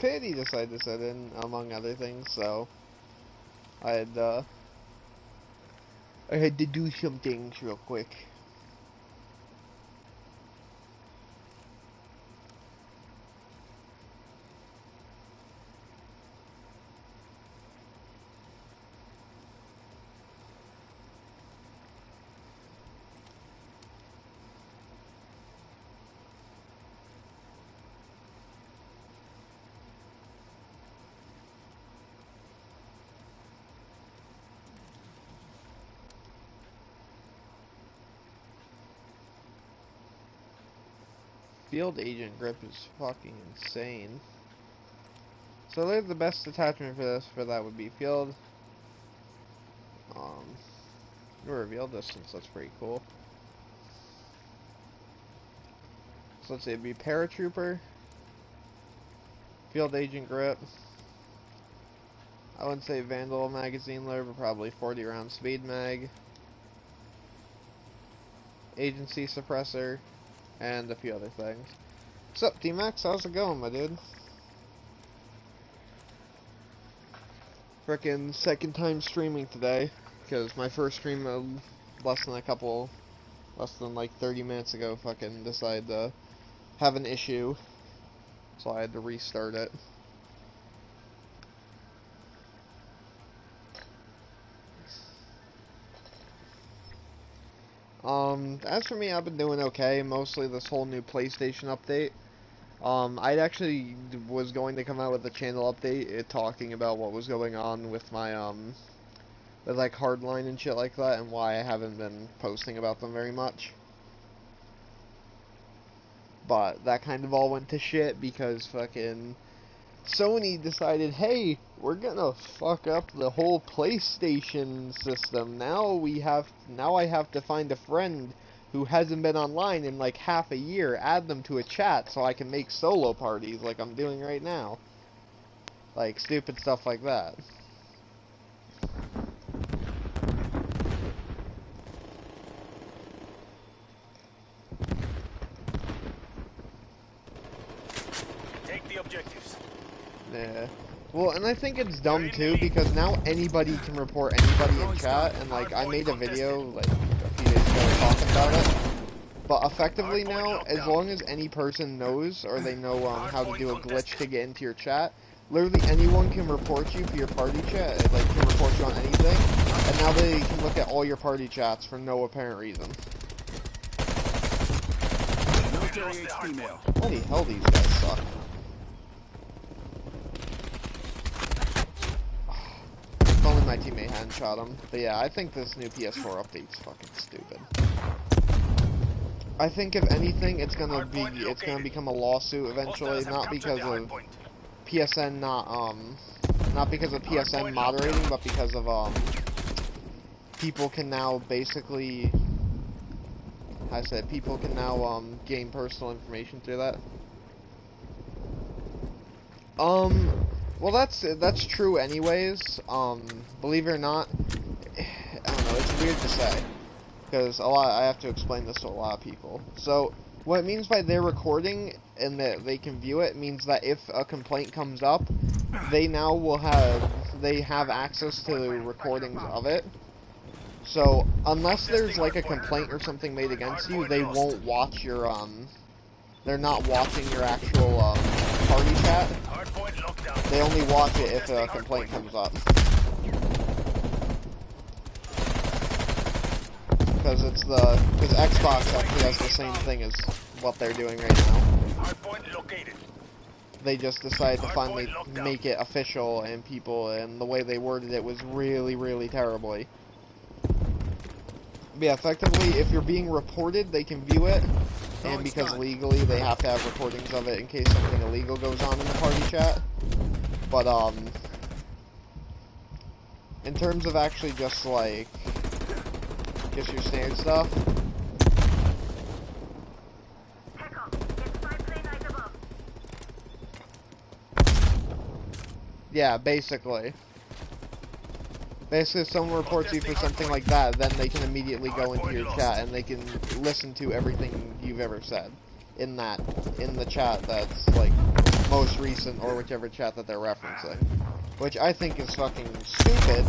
Pity decided to sit in, among other things, so I had to do some things real quick. Field Agent Grip is fucking insane. So there's the best attachment for this, for that would be Field. Reveal distance, that's pretty cool. So let's say it'd be Paratrooper, Field Agent Grip. I wouldn't say Vandal magazine load, but probably 40 round speed mag, Agency Suppressor, and a few other things. What's up, D-Max? How's it going, my dude? Frickin' second time streaming today, because my first stream less than like 30 minutes ago fucking decided to have an issue, so I had to restart it. As for me, I've been doing okay, mostly this whole new PlayStation update. I actually was going to come out with a channel update talking about what was going on with my, with like Hardline and shit like that, and why I haven't been posting about them very much. But that kind of all went to shit because fucking Sony decided, hey, we're gonna fuck up the whole PlayStation system. Now I have to find a friend who hasn't been online in like half a year, add them to a chat so I can make solo parties like I'm doing right now. Like stupid stuff like that. Take the objectives. Yeah. Well, and I think it's dumb too because now anybody can report anybody in chat, and like I made a video like a few days ago talking about it. But effectively now, as long as any person knows or they know how to do a glitch to get into your chat, literally anyone can report you for your party chat, like can report you on anything, and now they can look at all your party chats for no apparent reason. Holy hell, these guys suck. If only my teammate hadn't shot him. But yeah, I think this new PS4 update's fucking stupid. I think if anything, it's gonna become a lawsuit eventually, not because of PSN not because of PSN moderating, but because of people can now basically, people can now gain personal information through that. Well, that's true anyways. Believe it or not, I don't know, it's weird to say. Because I have to explain this to a lot of people. So, what it means by they're recording and that they can view it means that if a complaint comes up, they now will have access to the recordings of it. So, unless there's like a complaint or something made against you, they won't watch your, they're not watching your actual, party chat. They only watch it if a complaint comes up. Because Xbox actually has the same thing as what they're doing right now. They just decided to finally make it official, and the way they worded it was really, really terribly. But yeah, effectively, if you're being reported, they can view it, and because legally they have to have recordings of it in case something illegal goes on in the party chat. But, in terms of actually just like, just your standard stuff. Yeah, basically. Basically, if someone reports you for something like that, then they can immediately go into your chat and they can listen to everything you've ever said in the chat that's like most recent or whichever chat that they're referencing, which I think is fucking stupid.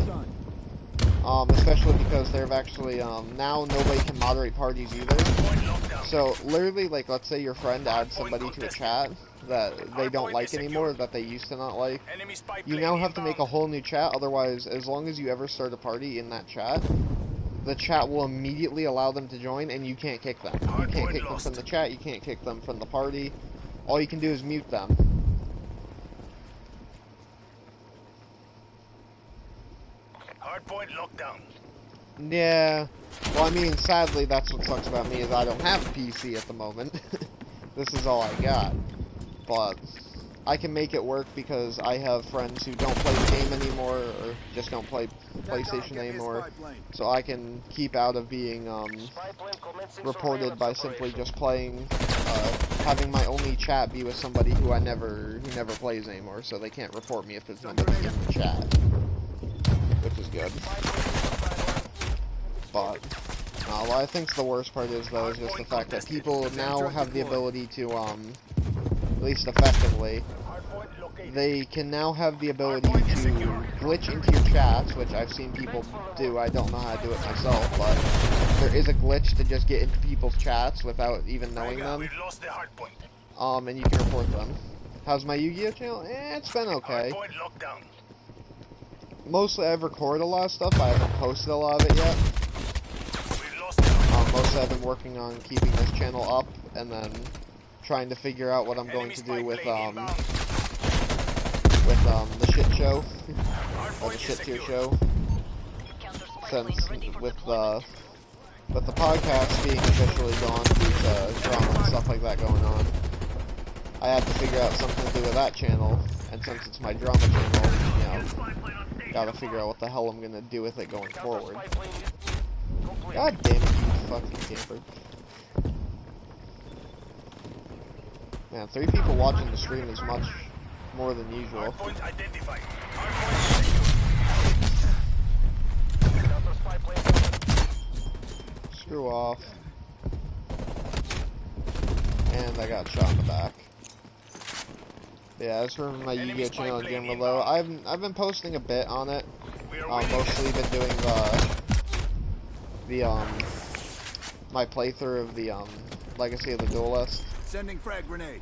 Especially because they've actually now nobody can moderate parties either. So literally, like, let's say your friend adds somebody to a chat that they don't like anymore, that they used to not like. You now have to make a whole new chat. Otherwise, as long as you ever start a party in that chat, the chat will immediately allow them to join, and you can't kick them. You can't kick them from the chat. You can't kick them from the party. All you can do is mute them. Hardpoint lockdown. Yeah. Well, I mean, sadly, that's what sucks about me is I don't have a PC at the moment. This is all I got. But I can make it work because I have friends who don't play the game anymore or just don't play PlayStation anymore. So I can keep out of being reported by simply just playing, having my only chat be with somebody who never plays anymore. So they can't report me if there's nobody in the chat, which is good. But what I think's the worst part is, though, is just the fact that people now have the ability to, at least effectively, they can now have the ability to glitch into your chats, which I've seen people do. I don't know how to do it myself, but there is a glitch to just get into people's chats without even knowing them. And you can report them. How's my Yu-Gi-Oh channel? It's been okay. Mostly I've recorded a lot of stuff, but I haven't posted a lot of it yet. Mostly I've been working on keeping this channel up, and then trying to figure out what I'm going to do with the shit show, or the shit tier show, since with the podcast being officially gone due to drama and stuff like that going on, I have to figure out something to do with that channel, and since it's my drama channel, you know, gotta figure out what the hell I'm gonna do with it going forward. God damn it, you fucking camper. Man, 3 people watching the stream is much more than usual. Screw off. And I got shot in the back. Yeah, as for my Yu-Gi-Oh channel in general, though, I've been posting a bit on it. Mostly been doing my playthrough of the Legacy of the Duelist. Sending frag grenade.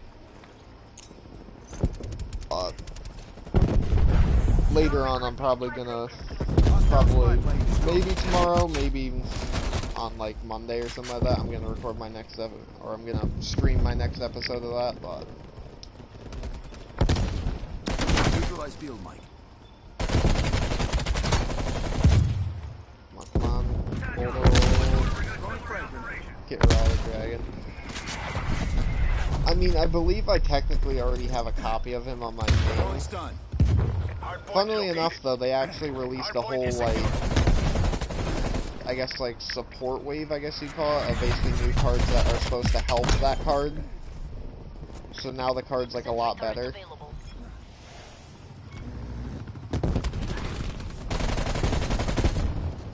Later on, I'm probably gonna maybe tomorrow, maybe on like Monday or something like that. I'm gonna record my next or I'm gonna stream my next episode of that. But Neutralize field, Mike. come on, hold on. Get rid of the dragon. I mean, I believe I technically already have a copy of him on my channel. Funnily enough, though, they actually released a whole, like, I guess, like, support wave, I guess you'd call it, of basically new cards that are supposed to help that card. So now the card's, like, a lot better.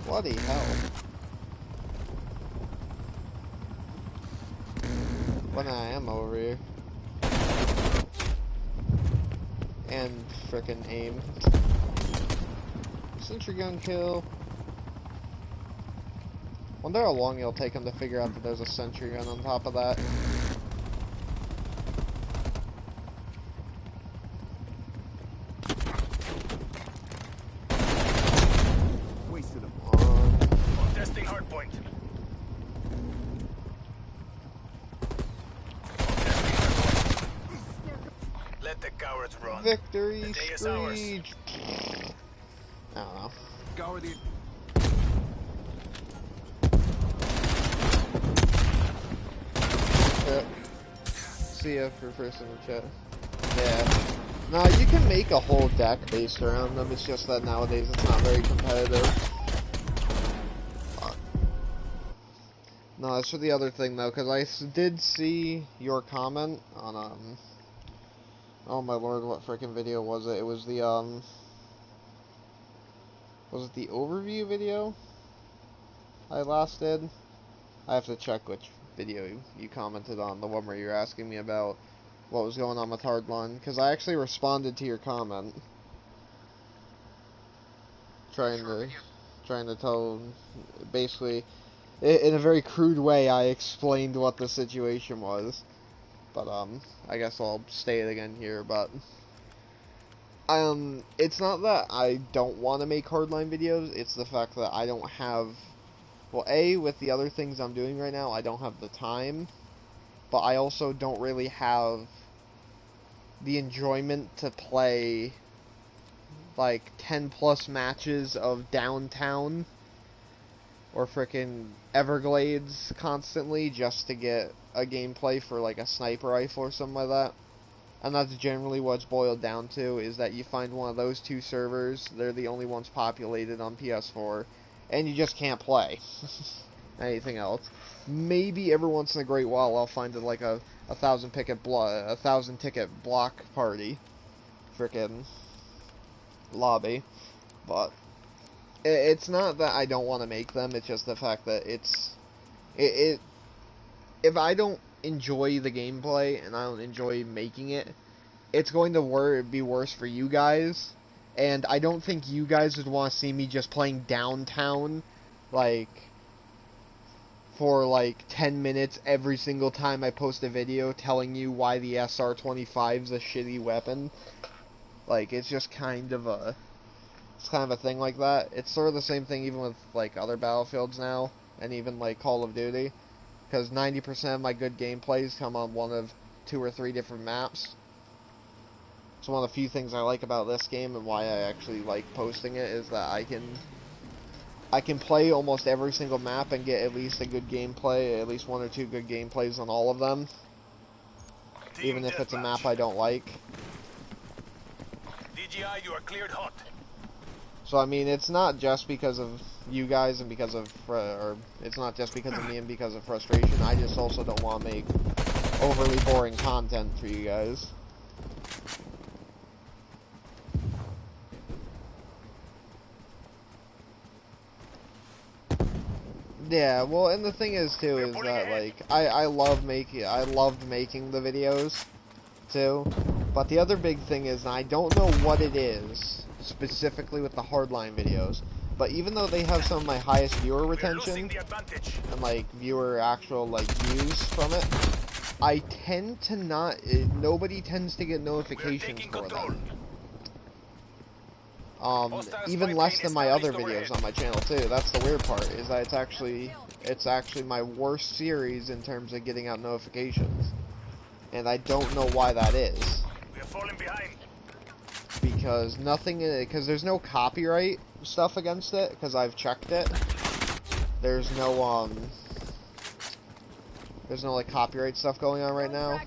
Bloody hell. When I am over here. And frickin' aim. Sentry gun kill. Wonder how long it'll take them to figure out that there's a sentry gun on top of that. Wasted them. Testing hardpoint. Let the cowards run. Victory screech. I don't know. Scour the. See ya for first in the chat. Yeah. No, you can make a whole deck based around them. It's just that nowadays it's not very competitive. No, that's for the other thing though, because I did see your comment on oh my lord, what freaking video was it? It was the was it the overview video I last did? I have to check which video you commented on, the one where you're asking me about what was going on with Hardline, because I actually responded to your comment. Trying to tell, basically, in a very crude way, I explained what the situation was. But, I guess I'll state it again here, but... it's not that I don't want to make Hardline videos, it's the fact that I don't have... Well, A, with the other things I'm doing right now, I don't have the time. But I also don't really have the enjoyment to play, like, 10 plus matches of Downtown or frickin' Everglades constantly just to get a gameplay for, like, a sniper rifle or something like that. And that's generally what it's boiled down to, is that you find one of those two servers, they're the only ones populated on PS4, and you just can't play anything else. Maybe every once in a great while I'll find like a 1,000 ticket block party, frickin' lobby, but it's not that I don't want to make them. It's just the fact that if I don't enjoy the gameplay and I don't enjoy making it, it's going to be worse for you guys. And I don't think you guys would want to see me just playing Downtown, like, for, like, 10 minutes every single time I post a video telling you why the SR-25 is a shitty weapon. Like, it's just kind of a thing like that. It's sort of the same thing even with, like, other Battlefields now, and even, like, Call of Duty. Because 90% of my good gameplays come on one of 2 or 3 different maps. So one of the few things I like about this game and why I actually like posting it is that I can play almost every single map and get at least a good gameplay, at least 1 or 2 good gameplays on all of them. Even if it's a map I don't like. DGI, you are cleared hot. So I mean, it's not just because of you guys and because of, or it's not just because of me and because of frustration. I just also don't want to make overly boring content for you guys. Yeah, well, and the thing is too is that like I loved making the videos too, but the other big thing is, and I don't know what it is specifically with the Hardline videos, but even though they have some of my highest viewer retention and like viewer actual like views from it, I tend to not. Nobody tends to get notifications for them. Even less than my other videos on my channel too. That's the weird part, is that it's actually my worst series in terms of getting out notifications. And I don't know why that is. We are falling behind. Because there's no copyright stuff against it, because I've checked it. There's no like copyright stuff going on right now.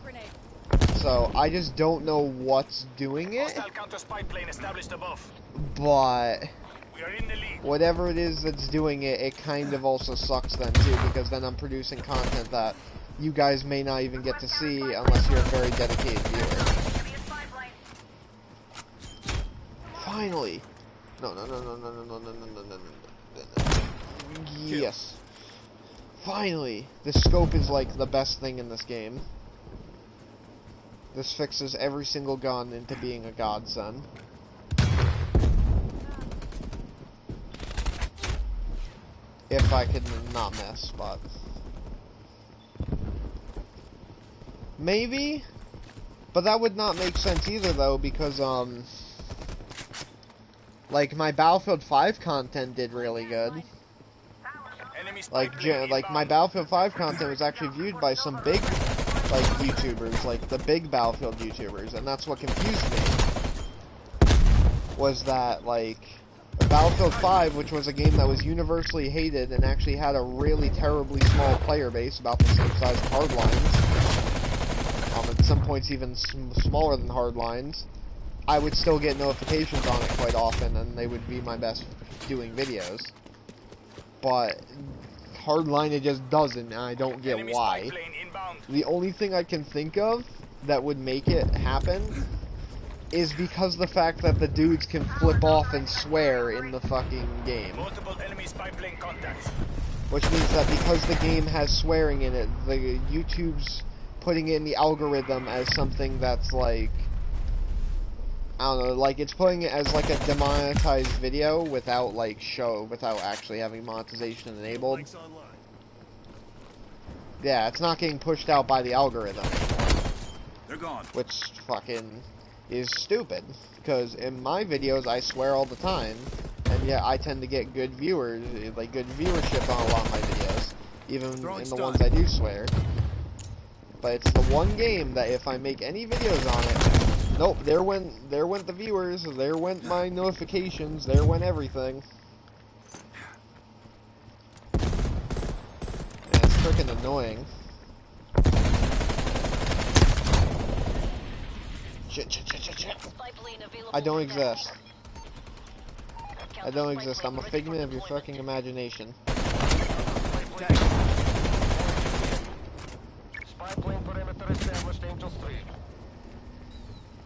So I just don't know what's doing it. Hostile counter spy plane established above. But We are in the lead. whatever it is that's doing it, it kind of also sucks then too, because then I'm producing content that you guys may not even get to see unless you're a very dedicated viewer. Finally! No. Yes. Finally! The scope is like the best thing in this game. This fixes every single gun into being a godsend. If I could not miss, but... Maybe? But that would not make sense either, though, because, like, my Battlefield 5 content did really good. Like, my Battlefield 5 content was actually viewed by some big, like, YouTubers, like, the big Battlefield YouTubers, and that's what confused me. Was that, like... Battlefield 5, which was a game that was universally hated and actually had a really terribly small player base, about the same size as Hardlines, at some points even smaller than Hardlines, I would still get notifications on it quite often, and they would be my best doing videos. But Hardline, it just doesn't, and I don't get why. The only thing I can think of that would make it happen is because the fact that the dudes can flip off and swear in the fucking game. Multiple enemy spy plane contacts. Which means that because the game has swearing in it, the YouTube's putting it in the algorithm as something that's like, I don't know, like it's putting it as like a demonetized video without like without actually having monetization enabled. Yeah, it's not getting pushed out by the algorithm anymore. They're gone. Which fucking is stupid, because in my videos I swear all the time, and yet I tend to get good viewers, like good viewership on a lot of my videos, even in the ones I do swear. But it's the one game that if I make any videos on it, nope, there went the viewers, there went my notifications, there went everything. And it's freaking annoying. Shit. I don't exist. I don't exist. I'm a figment of your fucking imagination.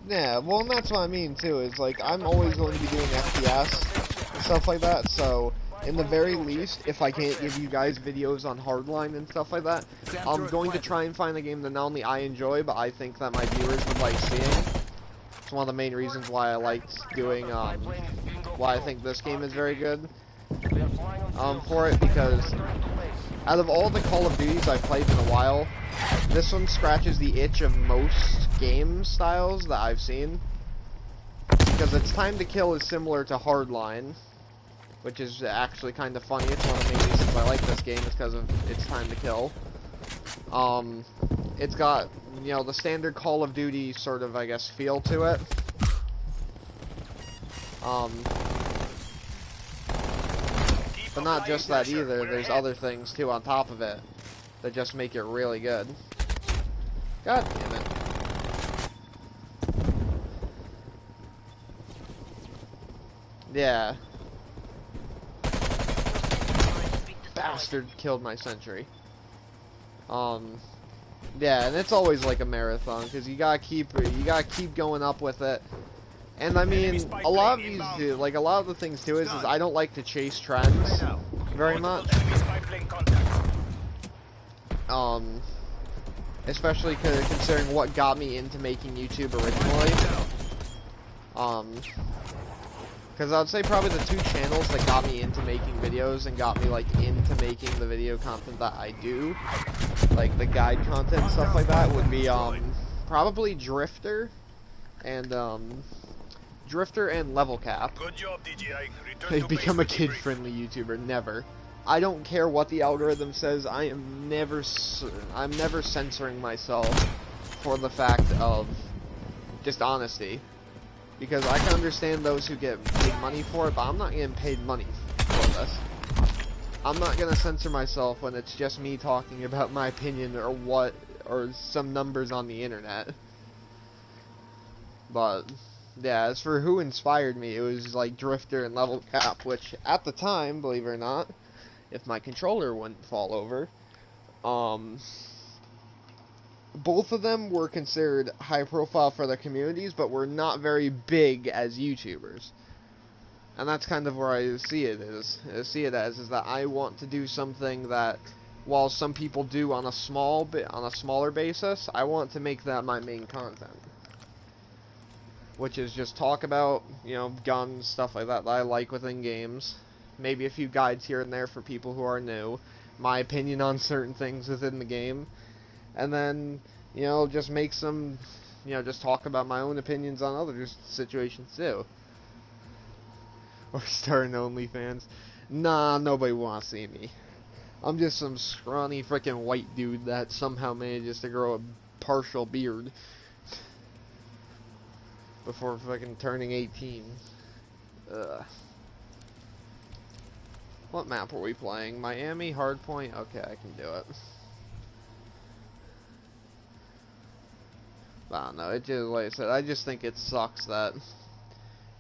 Yeah, well, and that's what I mean too. Is like I'm always going to be doing FPS and stuff like that. So, in the very least, if I can't give you guys videos on Hardline and stuff like that, I'm going to try and find a game that not only I enjoy, but I think that my viewers would like seeing. It's one of the main reasons why I liked doing, why I think this game is very good, for it, because out of all the Call of Duties I've played in a while, this one scratches the itch of most game styles that I've seen, because its time to kill is similar to Hardline, which is actually kind of funny. It's one of the main reasons I like this game, is because of its time to kill. It's got, you know, the standard Call of Duty sort of, I guess, feel to it. But not just that either, there's other things too on top of it that just make it really good. God damn it. Yeah. Bastard killed my sentry. Yeah, and it's always like a marathon, because you gotta keep going up with it. And I mean, a lot of these, like a lot of the things too is I don't like to chase trends very much. Especially considering what got me into making YouTube originally. Because I'd say probably the two channels that got me into making videos and got me like into making the video content that I do, like the guide content and stuff like that, would be probably Drifter and Level Cap. Good job, DJI. They've become a kid-friendly YouTuber. Never. I don't care what the algorithm says. I'm never censoring myself for the fact of just honesty. Because I can understand those who get paid money for it, but I'm not getting paid money for this. I'm not gonna censor myself when it's just me talking about my opinion or some numbers on the internet. But yeah, as for who inspired me, it was like Drifter and Level Cap, which at the time, believe it or not, if my controller wouldn't fall over, both of them were considered high profile for their communities, but were not very big as YouTubers. And that's kind of where I see it as that I want to do something that, while some people do on a smaller basis, I want to make that my main content. Which is just talk about, you know, guns, stuff like that I like within games. Maybe a few guides here and there for people who are new. My opinion on certain things within the game. And then, you know, just make some, you know, just talk about my own opinions on other situations too. Or start an OnlyFans. Nah, nobody wants to see me. I'm just some scrawny freaking white dude that somehow manages to grow a partial beard before fucking turning 18. Ugh. What map are we playing? Miami, Hardpoint? Okay, I can do it. I don't know, it just, like I said, I just think it sucks that,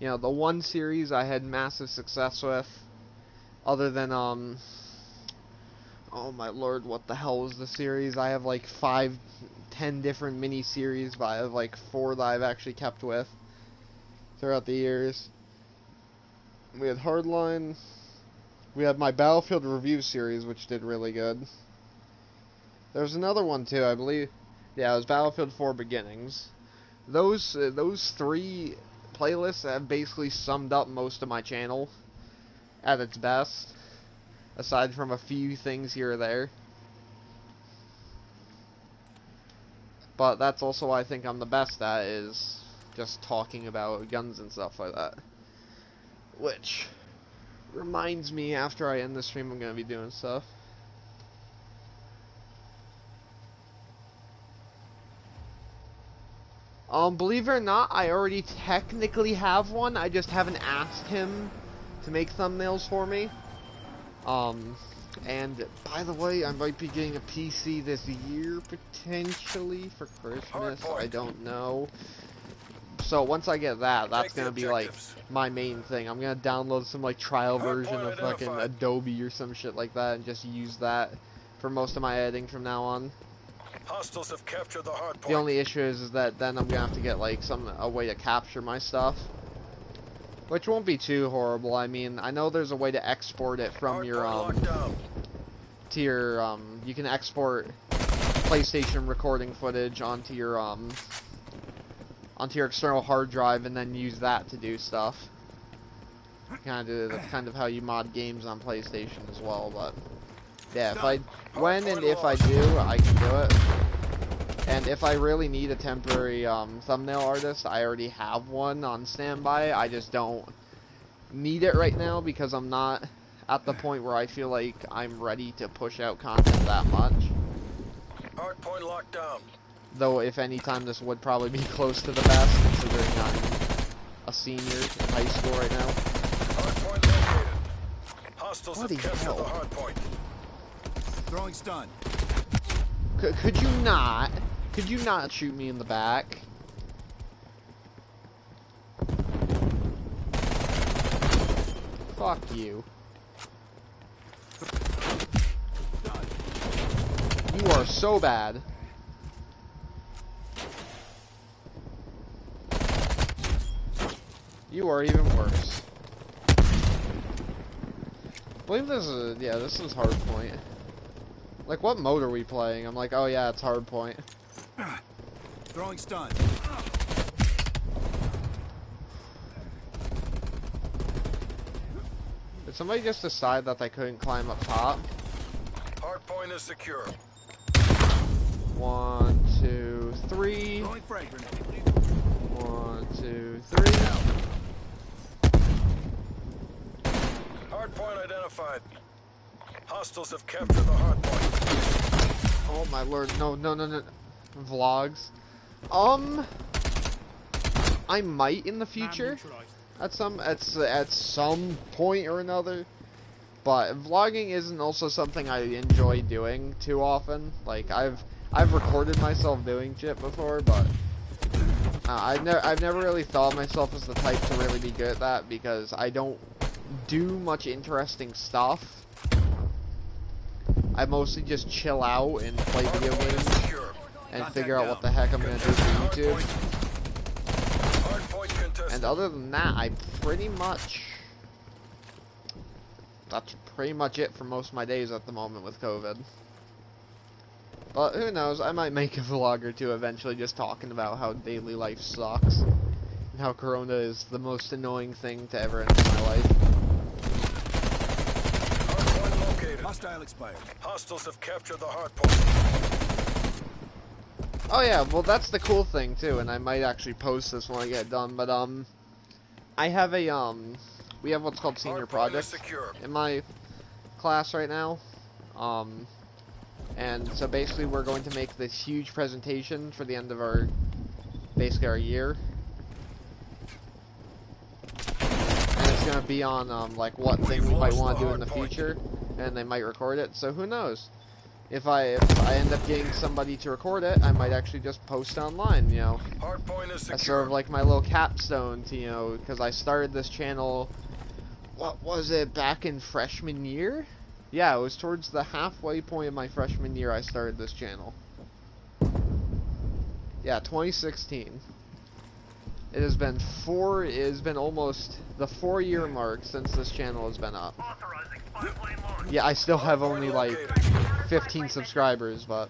you know, the one series I had massive success with, other than, oh my lord, what the hell was the series? I have like 10 different mini-series, but I have like 4 that I've actually kept with throughout the years. We had Hardline, we had my Battlefield Review series, which did really good. There's another one too, I believe Yeah, it was Battlefield 4 Beginnings. Those 3 playlists have basically summed up most of my channel at its best, aside from a few things here or there. But that's also what I think I'm the best at, is just talking about guns and stuff like that. Which reminds me, after I end the stream, I'm going to be doing stuff. Believe it or not, I already technically have one. I just haven't asked him to make thumbnails for me. And by the way, I might be getting a PC this year, potentially, for Christmas. I don't know. So once I get that, that's gonna be like my main thing. I'm gonna download some like trial version of fucking Adobe or some shit like that and just use that for most of my editing from now on. Hostiles have captured the hard point. The only issue is that then I'm gonna have to get like a way to capture my stuff, which won't be too horrible. I mean, I know there's a way to export it from your to your you can export PlayStation recording footage onto your external hard drive and then use that to do stuff. That's kind of how you mod games on PlayStation as well. But yeah, when and if I do, I can do it. And if I really need a temporary thumbnail artist, I already have one on standby. I just don't need it right now because I'm not at the point where I feel like I'm ready to push out content that much. Hard point locked down. Though, if any time, this would probably be close to the best, considering I'm a senior in high school right now. Hard point located. Hostiles Bloody have captured hell. the hard point. Throwing stun. Could you not shoot me in the back? Fuck you. You are so bad. You are even worse. I believe this is, yeah, this is hardpoint. Like, what mode are we playing? I'm like, oh yeah, it's hardpoint. Throwing stun. Did somebody just decide that they couldn't climb up top? Hard point is secure. 1, 2, 3. Throwing frag grenade. 1, 2, 3. Hard point identified. Hostiles have captured the hard point. Oh my lord, no. Vlogs. I might in the future. At some point or another. But vlogging isn't also something I enjoy doing too often. Like, I've recorded myself doing shit before, but I've never really thought myself as the type to really be good at that because I don't do much interesting stuff. I mostly just chill out and play video games and figure out what the heck I'm gonna do for YouTube. And other than that, that's pretty much it for most of my days at the moment with COVID. But who knows, I might make a vlog or two eventually just talking about how daily life sucks and how Corona is the most annoying thing to ever enter my life. Hostile expired. Hostiles have captured the hard point. Oh yeah, well that's the cool thing too, and I might actually post this when I get done, but I have a we have what's called senior project in my class right now. And so basically we're going to make this huge presentation for the end of our year. And it's gonna be on like what thing we might want to do in the future, and they might record it. So who knows? If I end up getting somebody to record it, I might actually just post online, you know. That's sort of like my little capstone to, you know, because I started this channel, what was it, back in freshman year? Yeah, it was towards the halfway point of my freshman year I started this channel. Yeah, 2016. It has been almost the 4-year mark since this channel has been up. Yeah, I still have only like 15 subscribers, but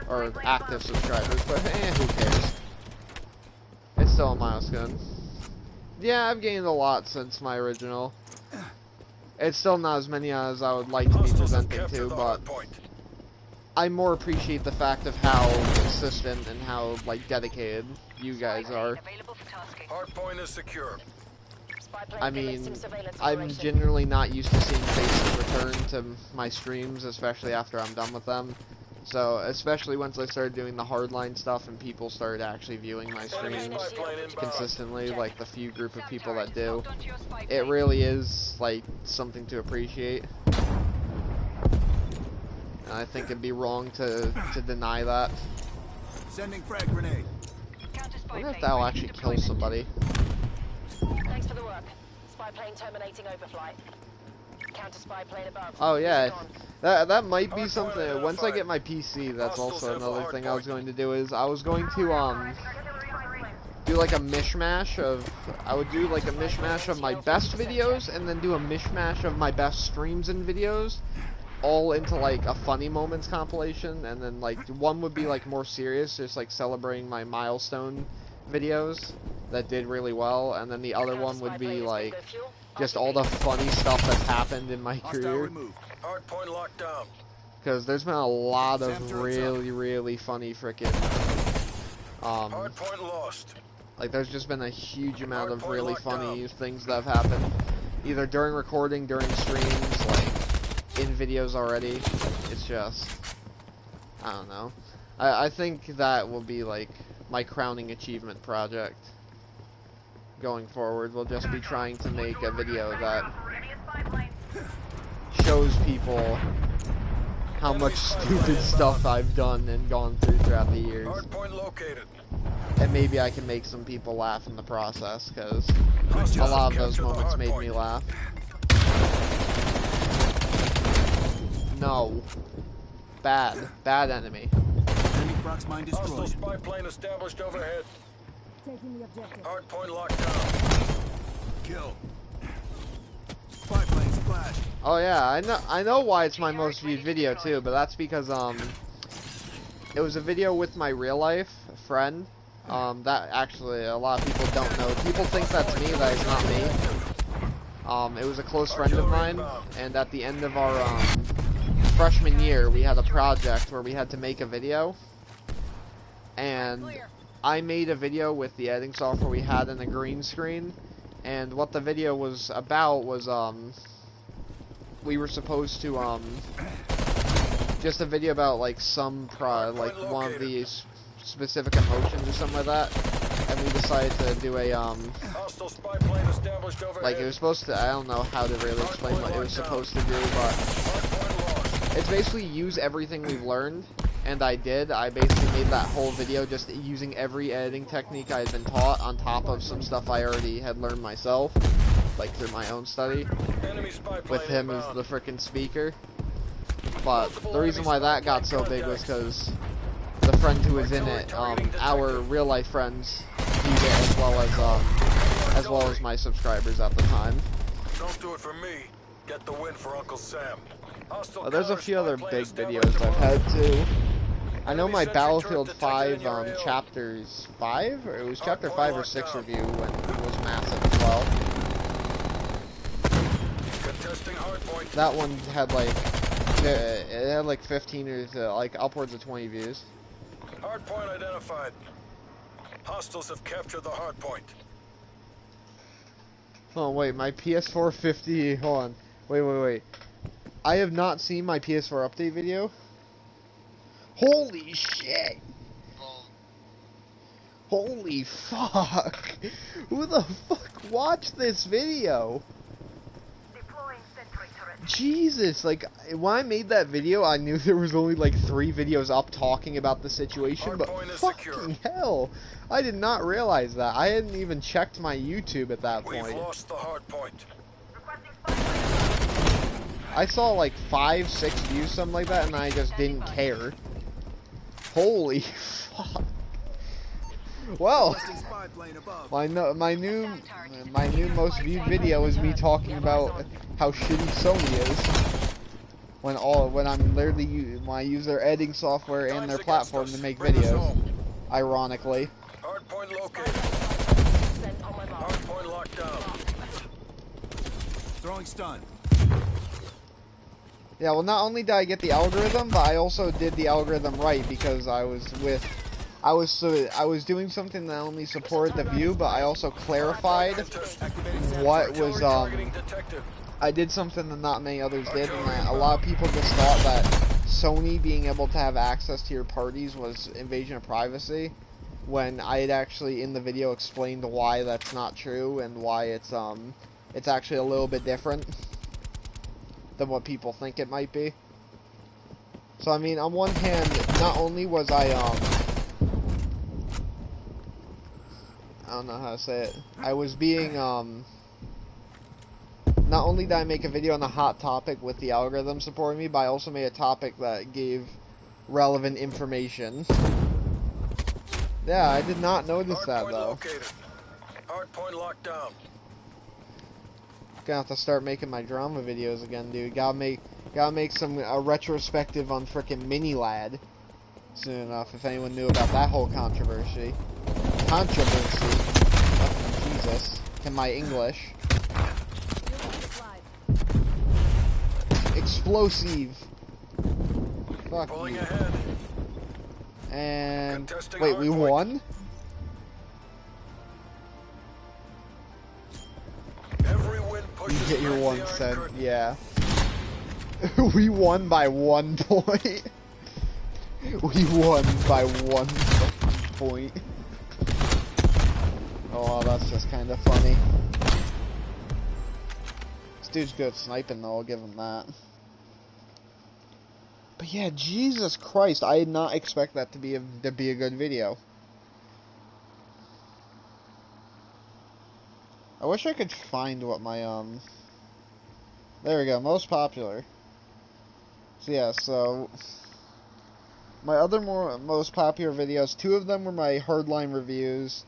or active subscribers, but who cares? It's still a milestone. Yeah, I've gained a lot since my original. It's still not as many as I would like to be Hostiles have presenting captured to, the but hard point. I more appreciate the fact of how consistent and how, like, dedicated you guys are. Hard point is secure. I mean, I'm generally not used to seeing faces return to my streams, especially after I'm done with them. So, especially once I started doing the hardline stuff and people started actually viewing my streams consistently, like the few group of people that do, it really is, like, something to appreciate. And I think it'd be wrong to deny that. Sending frag grenade. I wonder if that'll actually kill somebody. Thanks for the work. Spy plane terminating overflight. Counter spy plane above. Oh yeah, that might be something. Once I get my PC, that's also another thing I was going to do. Is I was going to do like a mishmash of. I would do like a mishmash of my best videos, and then do a mishmash of my best streams and videos, all into like a funny moments compilation, and then like one would be like more serious, just like celebrating my milestone videos that did really well, and then the other one would be like just all the funny stuff that's happened in my career, Hard point locked down. because there's been a lot of really funny frickin' Hard point lost. like there's just been a huge amount of really funny things that have happened, either during recording, during streams, like in videos already. It's just, I don't know. I think that will be like my crowning achievement project going forward. Will just be trying to make a video that shows people how much stupid stuff I've done and gone through throughout the years. Hard point located. And maybe I can make some people laugh in the process, because a lot of those moments made me laugh. No. Bad enemy. Enemy prox mine Hostile destroyed. spy plane established overhead. Taking the objective. Hard point locked down. Kill. Spy plane splash. Oh yeah, I know why it's my most viewed video too, but that's because it was a video with my real life friend. That actually a lot of people don't know. People think that's me, that is not me. It was a close friend of mine, and at the end of our freshman year, we had a project where we had to make a video, and I made a video with the editing software we had in a green screen, and what the video was about was we were supposed to just a video about like like one of these specific emotions or something like that, and we decided to do a Hostile spy plane established overhead. like it was supposed to, I don't know how to really explain what it was supposed to do, but Hard point lost. it's basically use everything we've learned, and I did. I basically made that whole video just using every editing technique I had been taught on top of some stuff I already had learned myself, like through my own study, Enemy spy plane with him as inbound. the frickin' speaker. But the reason why that got so big was because the friend who was in it, our real life friends viewed it as well as my subscribers at the time. Don't do it for me. Get the win for Uncle Sam. Hostile There's a counter few spy other plane big established videos I've above. had too. I know my Enemy sentry Battlefield turret 5 detected in your AO. chapters 5, or it was chapter Hardpoint 5 or locked 6 down. review when was massive as well. Contesting hard point. That one had like it had like 15 or like upwards of 20 views. Hard point identified. Hostiles have captured the hard point. Oh wait, my PS4 50. Hold on. Wait. I have not seen my PS4 update video. Holy shit! Holy fuck! Who the fuck watched this video? Jesus, like, when I made that video, I knew there was only like 3 videos up talking about the situation, but Hardpoint is fucking secure. hell, I did not realize that. I hadn't even checked my YouTube at that We've point. lost the hard point. I saw like 5, 6 views, something like that, and I just didn't care. Holy fuck. Well, Requesting spy plane above. my new most viewed video is me talking about how shitty Sony is. when I'm literally when I use their editing software and their platform to make videos. Ironically. Hardpoint located. On my mark. Hardpoint locked down. Throwing stun. Yeah, well, not only did I get the algorithm, but I also did the algorithm right because I was doing something that only supported the view, but I also clarified what was Targeting detected. I did something that not many others did, and that a lot of people just thought that Sony being able to have access to your parties was invasion of privacy, when I had actually in the video explained why that's not true and why it's actually a little bit different than what people think it might be. So I mean, on one hand, not only was I don't know how to say it. I was being not only did I make a video on a hot topic with the algorithm supporting me, but I also made a topic that gave relevant information. Yeah, I did not notice that though. Located. Hardpoint locked down. Gonna have to start making my drama videos again, dude. Gotta make some retrospective on frickin' Mini Lad soon enough. If anyone knew about that whole controversy. Fucking Jesus. To my English. Explosive. Fuck Pulling you. ahead. And Contesting wait, we hardpoint. won? Every win You pushes get your back 1 the Iron cent, Curtain. yeah. We won by 1 point. We won by 1 fucking point. Oh, that's just kind of funny. This dude's good at sniping though, I'll give him that. But yeah, Jesus Christ, I did not expect that to be a good video. I wish I could find what my there we go, most popular. So yeah, so my other most popular videos, 2 of them were my Hardline reviews.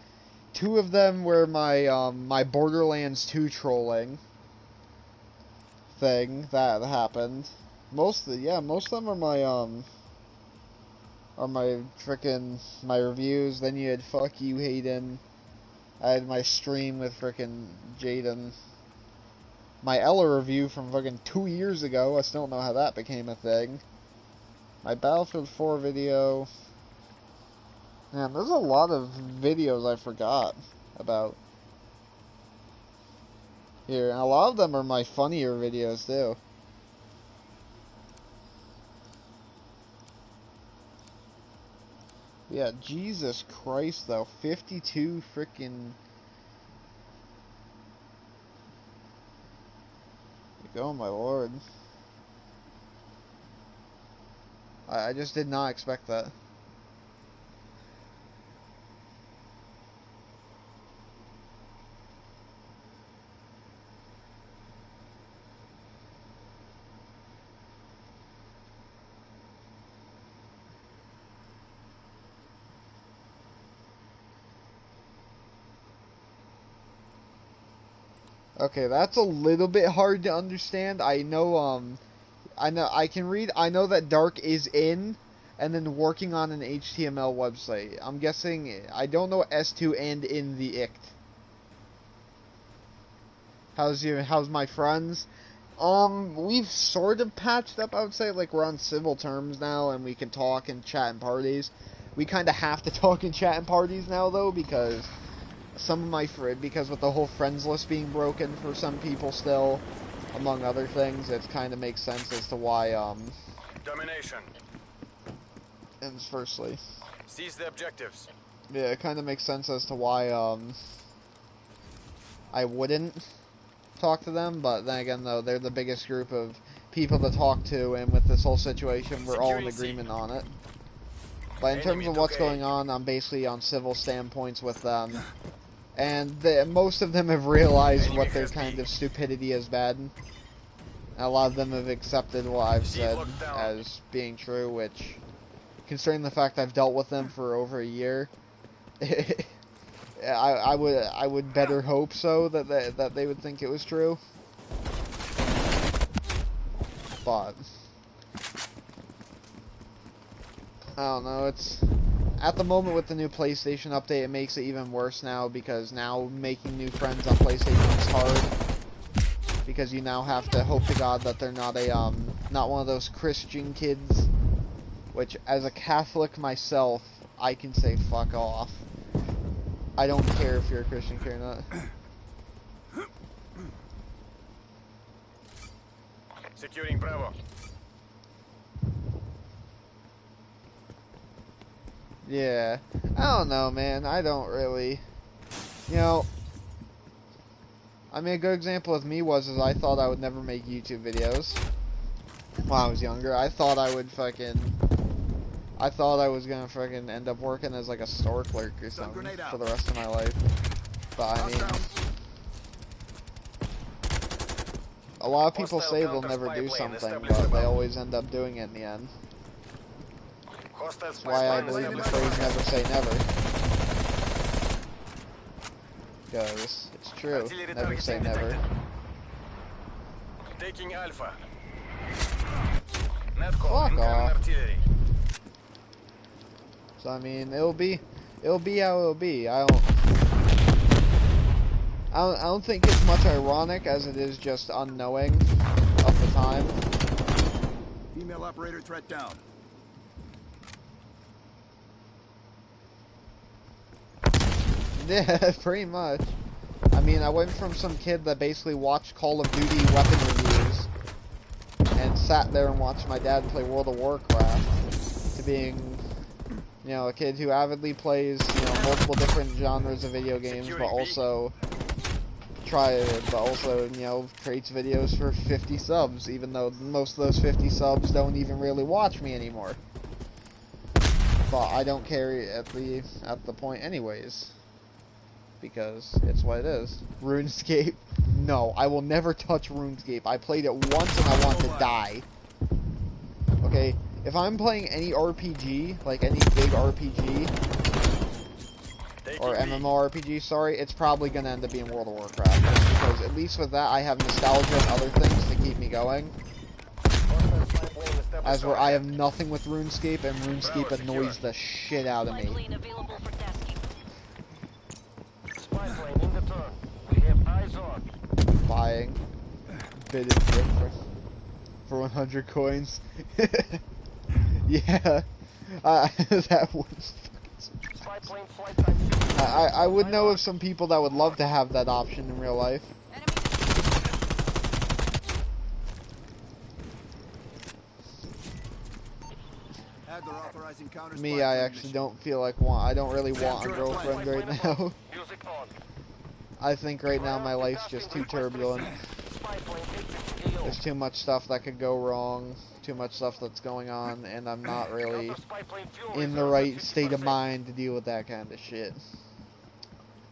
2 of them were my my Borderlands 2 trolling thing that happened. Most of them are my frickin' my reviews. Then you had Fuck You Hayden. I had my stream with frickin' Jaden. My Ella review from fucking 2 years ago. I still don't know how that became a thing. My Battlefield 4 video. Man, there's a lot of videos I forgot about. Here, and a lot of them are my funnier videos too. Yeah, Jesus Christ though, 52 frickin' oh my lord. I just did not expect that. Okay, that's a little bit hard to understand. I know I can read. I know that Dark is in, and then working on an HTML website. I'm guessing. I don't know S2 and in the ICT. How's my friends? We've sort of patched up. I would say, like, we're on civil terms now, and we can talk and chat in parties. We kind of have to talk and chat in parties now, though, because some of my because with the whole friends list being broken for some people still, among other things, it kind of makes sense as to why, Domination. and firstly, Seize the objectives. yeah, it kind of makes sense as to why, I wouldn't talk to them, but then again, though, they're the biggest group of people to talk to, and with this whole situation, we're all in agreement on it. But in terms of what's going on, I'm basically on civil standpoints with them. And most of them have realized what their kind of stupidity has been. And a lot of them have accepted what I've said as being true, which, considering the fact I've dealt with them for over a year, I would better hope so that they would think it was true. But I don't know, it's... At the moment with the new PlayStation update, it makes it even worse now, because now making new friends on PlayStation is hard. Because you now have to hope to God that they're not a, not one of those Christian kids. Which, as a Catholic myself, I can say fuck off. I don't care if you're a Christian kid or not. Securing Bravo. Yeah, I don't know, man. I don't really, you know. I mean, a good example with me was I thought I would never make YouTube videos when I was younger. I thought I would I thought I was gonna fucking end up working as like a store clerk or something for the rest of my life. But I mean, a lot of people say they'll never do something, but they always end up doing it in the end. That's why I believe in the phrase never say never. Because it's true. Never say never. Taking Alpha. Fuck off. So I mean, it'll be how it'll be. I don't think it's much ironic as it is just unknowing of the time. Female operator threat down. Yeah, pretty much. I mean, I went from some kid that basically watched Call of Duty weapon reviews and sat there and watched my dad play World of Warcraft to being, you know, a kid who avidly plays, you know, multiple different genres of video games, but also you know, creates videos for 50 subs, even though most of those 50 subs don't even really watch me anymore. But I don't care at the point anyways. Because it's what it is. RuneScape? No, I will never touch RuneScape. I played it once and I want to die. Okay, if I'm playing any RPG, like any big RPG, or MMORPG, sorry, it's probably going to end up being World of Warcraft. Because at least with that, I have nostalgia and other things to keep me going. As where I have nothing with RuneScape, and RuneScape annoys the shit out of me. Buying bid for 100 coins. Yeah, that was. I would know of some people that would love to have that option in real life. Me, I actually don't feel like I don't really want a girlfriend right now. I think right now my life's just too turbulent. There's too much stuff that could go wrong, too much stuff that's going on, and I'm not really in the right state of mind to deal with that kind of shit.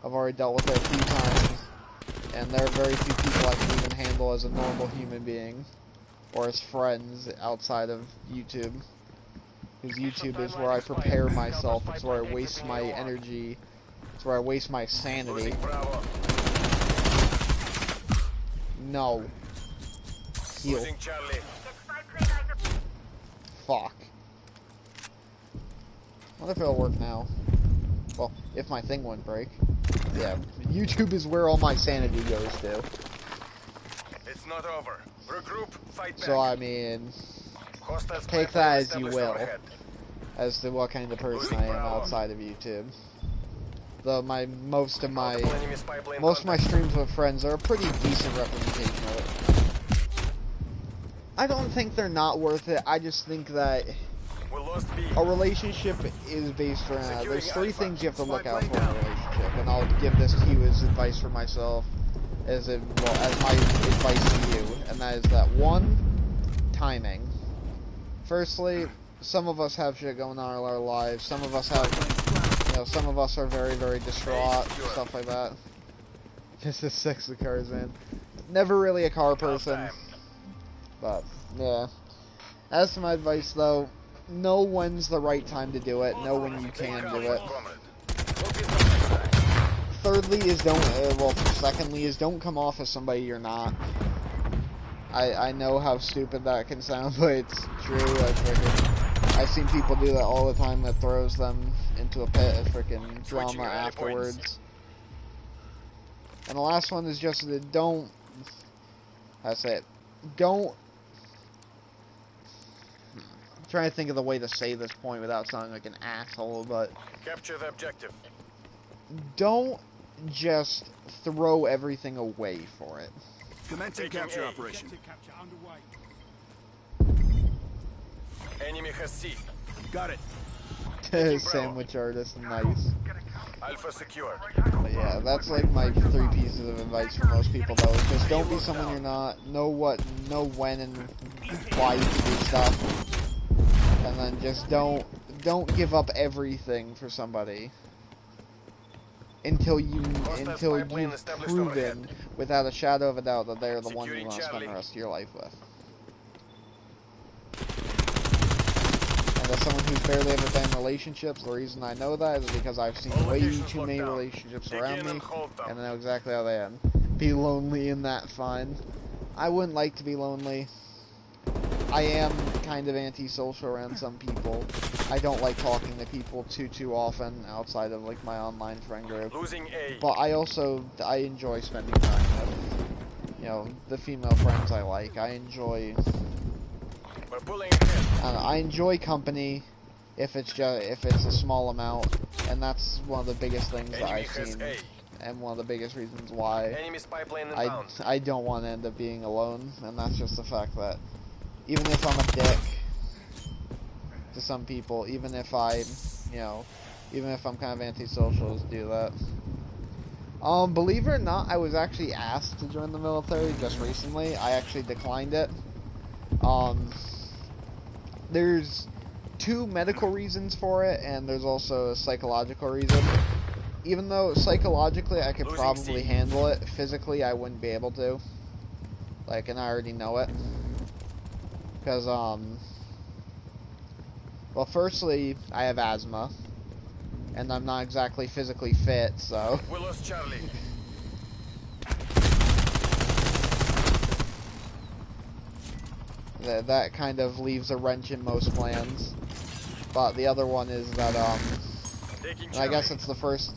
I've already dealt with it a few times, and there are very few people I can even handle as a normal human being, or as friends outside of YouTube. Because YouTube is where I prepare myself, it's where I waste my energy, it's where I waste my sanity. No. Heal. Fuck. What if it'll work now? Well, if my thing wouldn't break. Yeah, YouTube is where all my sanity goes to. It's not over. Regroup, fight back. So I mean, take that as you will, as to what kind of person I am outside of YouTube. Though most of my streams with friends are a pretty decent representation of it. I don't think they're not worth it. I just think that a relationship is based around. There's three things you have to look out for in a relationship, and I'll give this to you as advice for myself, as my advice to you, and that is that one, timing. Firstly, some of us have shit going on in our lives. Some of us have, you know, some of us are very, very distraught, stuff like that. Just the sex of cars, man. Never really a car person. But, yeah. As to my advice, though, know when's the right time to do it. Know when you can do it. Thirdly is secondly is don't come off as somebody you're not. I know how stupid that can sound, but it's true. I figured. I've seen people do that all the time. That throws them into a pit of freaking Switching drama rally afterwards. points. And the last one is just that don't. How to say it? Don't. I'm trying to think of the way to say this point without sounding like an asshole, but Capture the objective. don't just throw everything away for it. Commencing Taking capture A. operation. Enemy has C. Got it. Sandwich artist, nice. Alpha secure. But yeah, that's like my 3 pieces of advice for most people though. Just don't be someone you're not. Know when and why you can do stuff. And then just don't give up everything for somebody until you've proven without a shadow of a doubt that they're the one you want to spend the rest of your life with. And as someone who's barely ever been in relationships, the reason I know that is because I've seen way too many relationships around me, and I know exactly how they end. Be lonely and that fine. I wouldn't like to be lonely. I am kind of antisocial around some people. I don't like talking to people too often outside of like my online friend group. Losing A. But I enjoy spending time with, you know, the female friends I like. I enjoy We're pulling ahead. I enjoy company if it's a small amount, and that's one of the biggest things that Enemy I've has seen, A. and one of the biggest reasons why Enemy spy plane inbound. I don't want to end up being alone, and that's just the fact that even if I'm a dick to some people, even if I'm kind of antisocial, to do that. Believe it or not, I was actually asked to join the military just recently. I actually declined it. There's 2 medical reasons for it, and there's also a psychological reason. Even though psychologically I could probably handle it, physically I wouldn't be able to. Like, and I already know it. Because, well, firstly, I have asthma, and I'm not exactly physically fit, so. We lost Charlie. That kind of leaves a wrench in most plans. But the other one is that, Taking and I guess Charlie. it's the first,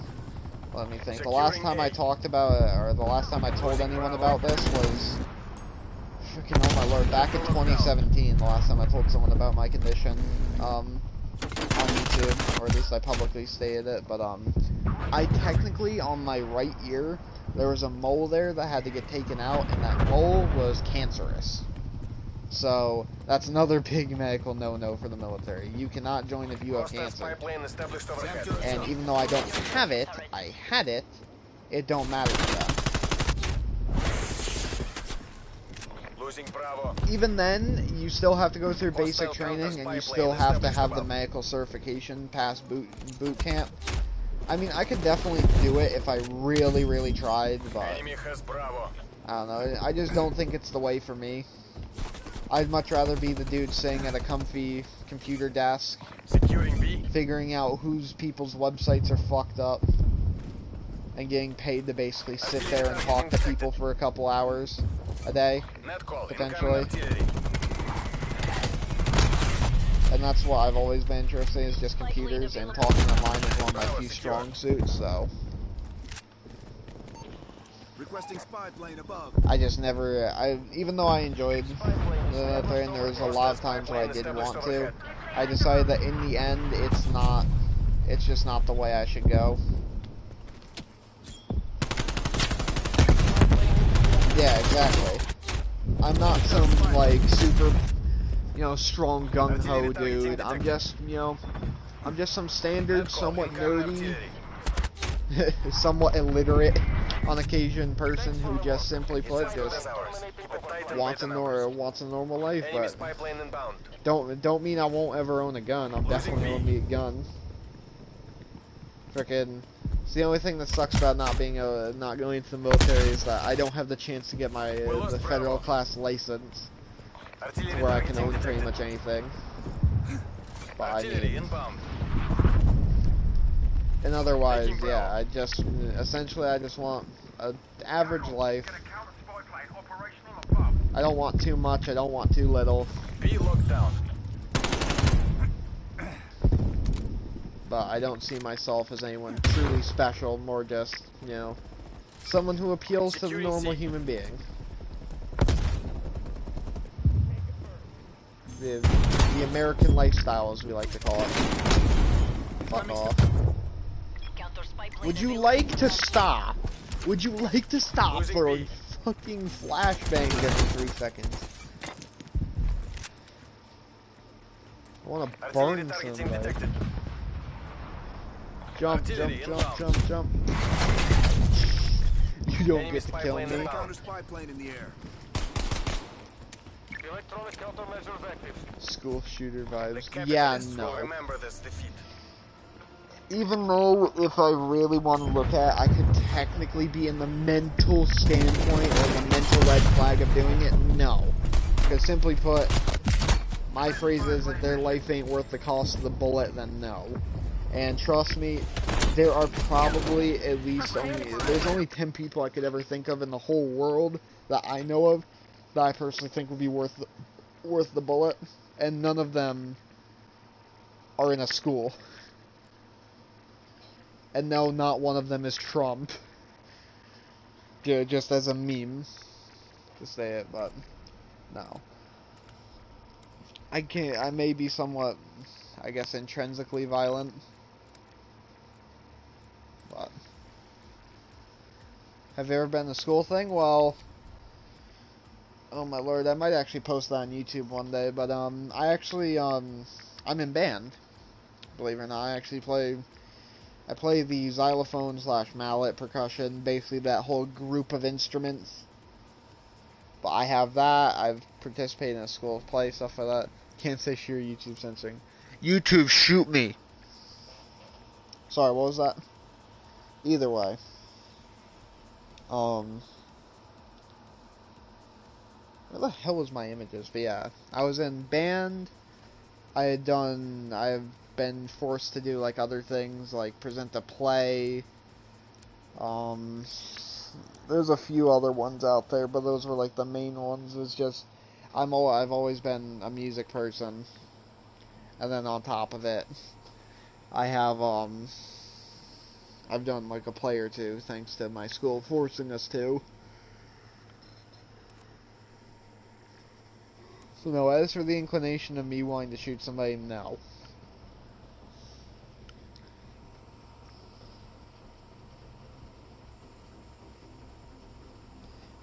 let me think, the Securing last time A. I talked about it, or the last time I told anyone about this was, freaking oh my lord, back in 2017, the last time I told someone about my condition, on YouTube, or at least I publicly stated it, but, I technically, on my right ear, there was a mole there that had to get taken out, and that mole was cancerous. So, that's another big medical no-no for the military. You cannot join if you have Hostile spy cancer. plane established overhead. And even though I don't have it, I had it, it don't matter to them. Losing Bravo. Even then, you still have to go through basic Hostile training, and you counter-spy still plane have to established have the above. medical certification past boot camp. I mean, I could definitely do it if I really tried, but Enemy has Bravo. I don't know. I just don't think it's the way for me. I'd much rather be the dude sitting at a comfy computer desk, Securing B. figuring out whose people's websites are fucked up, and getting paid to basically sit there and talk to people for a couple hours a day. Net call. Potentially. Incoming artillery. And that's what I've always been interested in, is just computers, and talking online is one of my few strong suits, so Requesting spy plane above. I just never, even though I enjoyed the military and there was a lot of times where I didn't want to, I decided that in the end, it's just not the way I should go. Yeah, exactly. I'm not some, like, super, strong gung-ho dude. I'm just, I'm just some standard, somewhat nerdy, somewhat illiterate on occasion person who just simply put just wants a normal life, Enemy but spy plane inbound. don't mean I won't ever own a gun. I'm definitely gonna need a gun. Frickin', it's the only thing that sucks about not going into the military is that I don't have the chance to get my the federal class license Artillery where I target can own pretty detected. much anything. But I Artillery mean, inbound. and otherwise, Taking yeah, Bravo. essentially I just want an average life. I don't want too much, I don't want too little. B locked down. but I don't see myself as anyone truly special, more just, you know, someone who appeals to the normal human being. The American lifestyle, as we like to call it. Fuck off. Would you like to stop? Would you like to stop throwing fucking flashbangs every 3 seconds? I want to burn somebody. Jump, jump, jump, jump, jump. You don't get to kill me. Counter spy plane in the air. Electronic countermeasures active. School shooter vibes. The Yeah, capitalists will no. remember this defeat. Even though, if I really want to look at it, I could technically be in the mental standpoint or the mental red flag of doing it, no. Because simply put, my phrase is, if their life ain't worth the cost of the bullet, then no. And trust me, there are probably at least there's only 10 people I could ever think of in the whole world that I know of that I personally think would be worth the bullet, and none of them are in a school. And no, not one of them is Trump. Just as a meme to say it, but no. I may be somewhat, I guess, intrinsically violent, but have you ever been to school thing? Well, oh my lord, I might actually post that on YouTube one day, but I actually I'm in band, believe it or not. I play the xylophone / mallet percussion, basically that whole group of instruments. But I have that. I've participated in a school play, stuff like that. Can't say sure YouTube censoring. YouTube, shoot me. Sorry, what was that? Either way. Where the hell was my images? But yeah, I was in band. I've been forced to do like other things, like present a play. There's a few other ones out there, but those were like the main ones. It's just I've always been a music person, and then on top of it, I have I've done like a play or two thanks to my school forcing us to. So no, as for the inclination of me wanting to shoot somebody, no.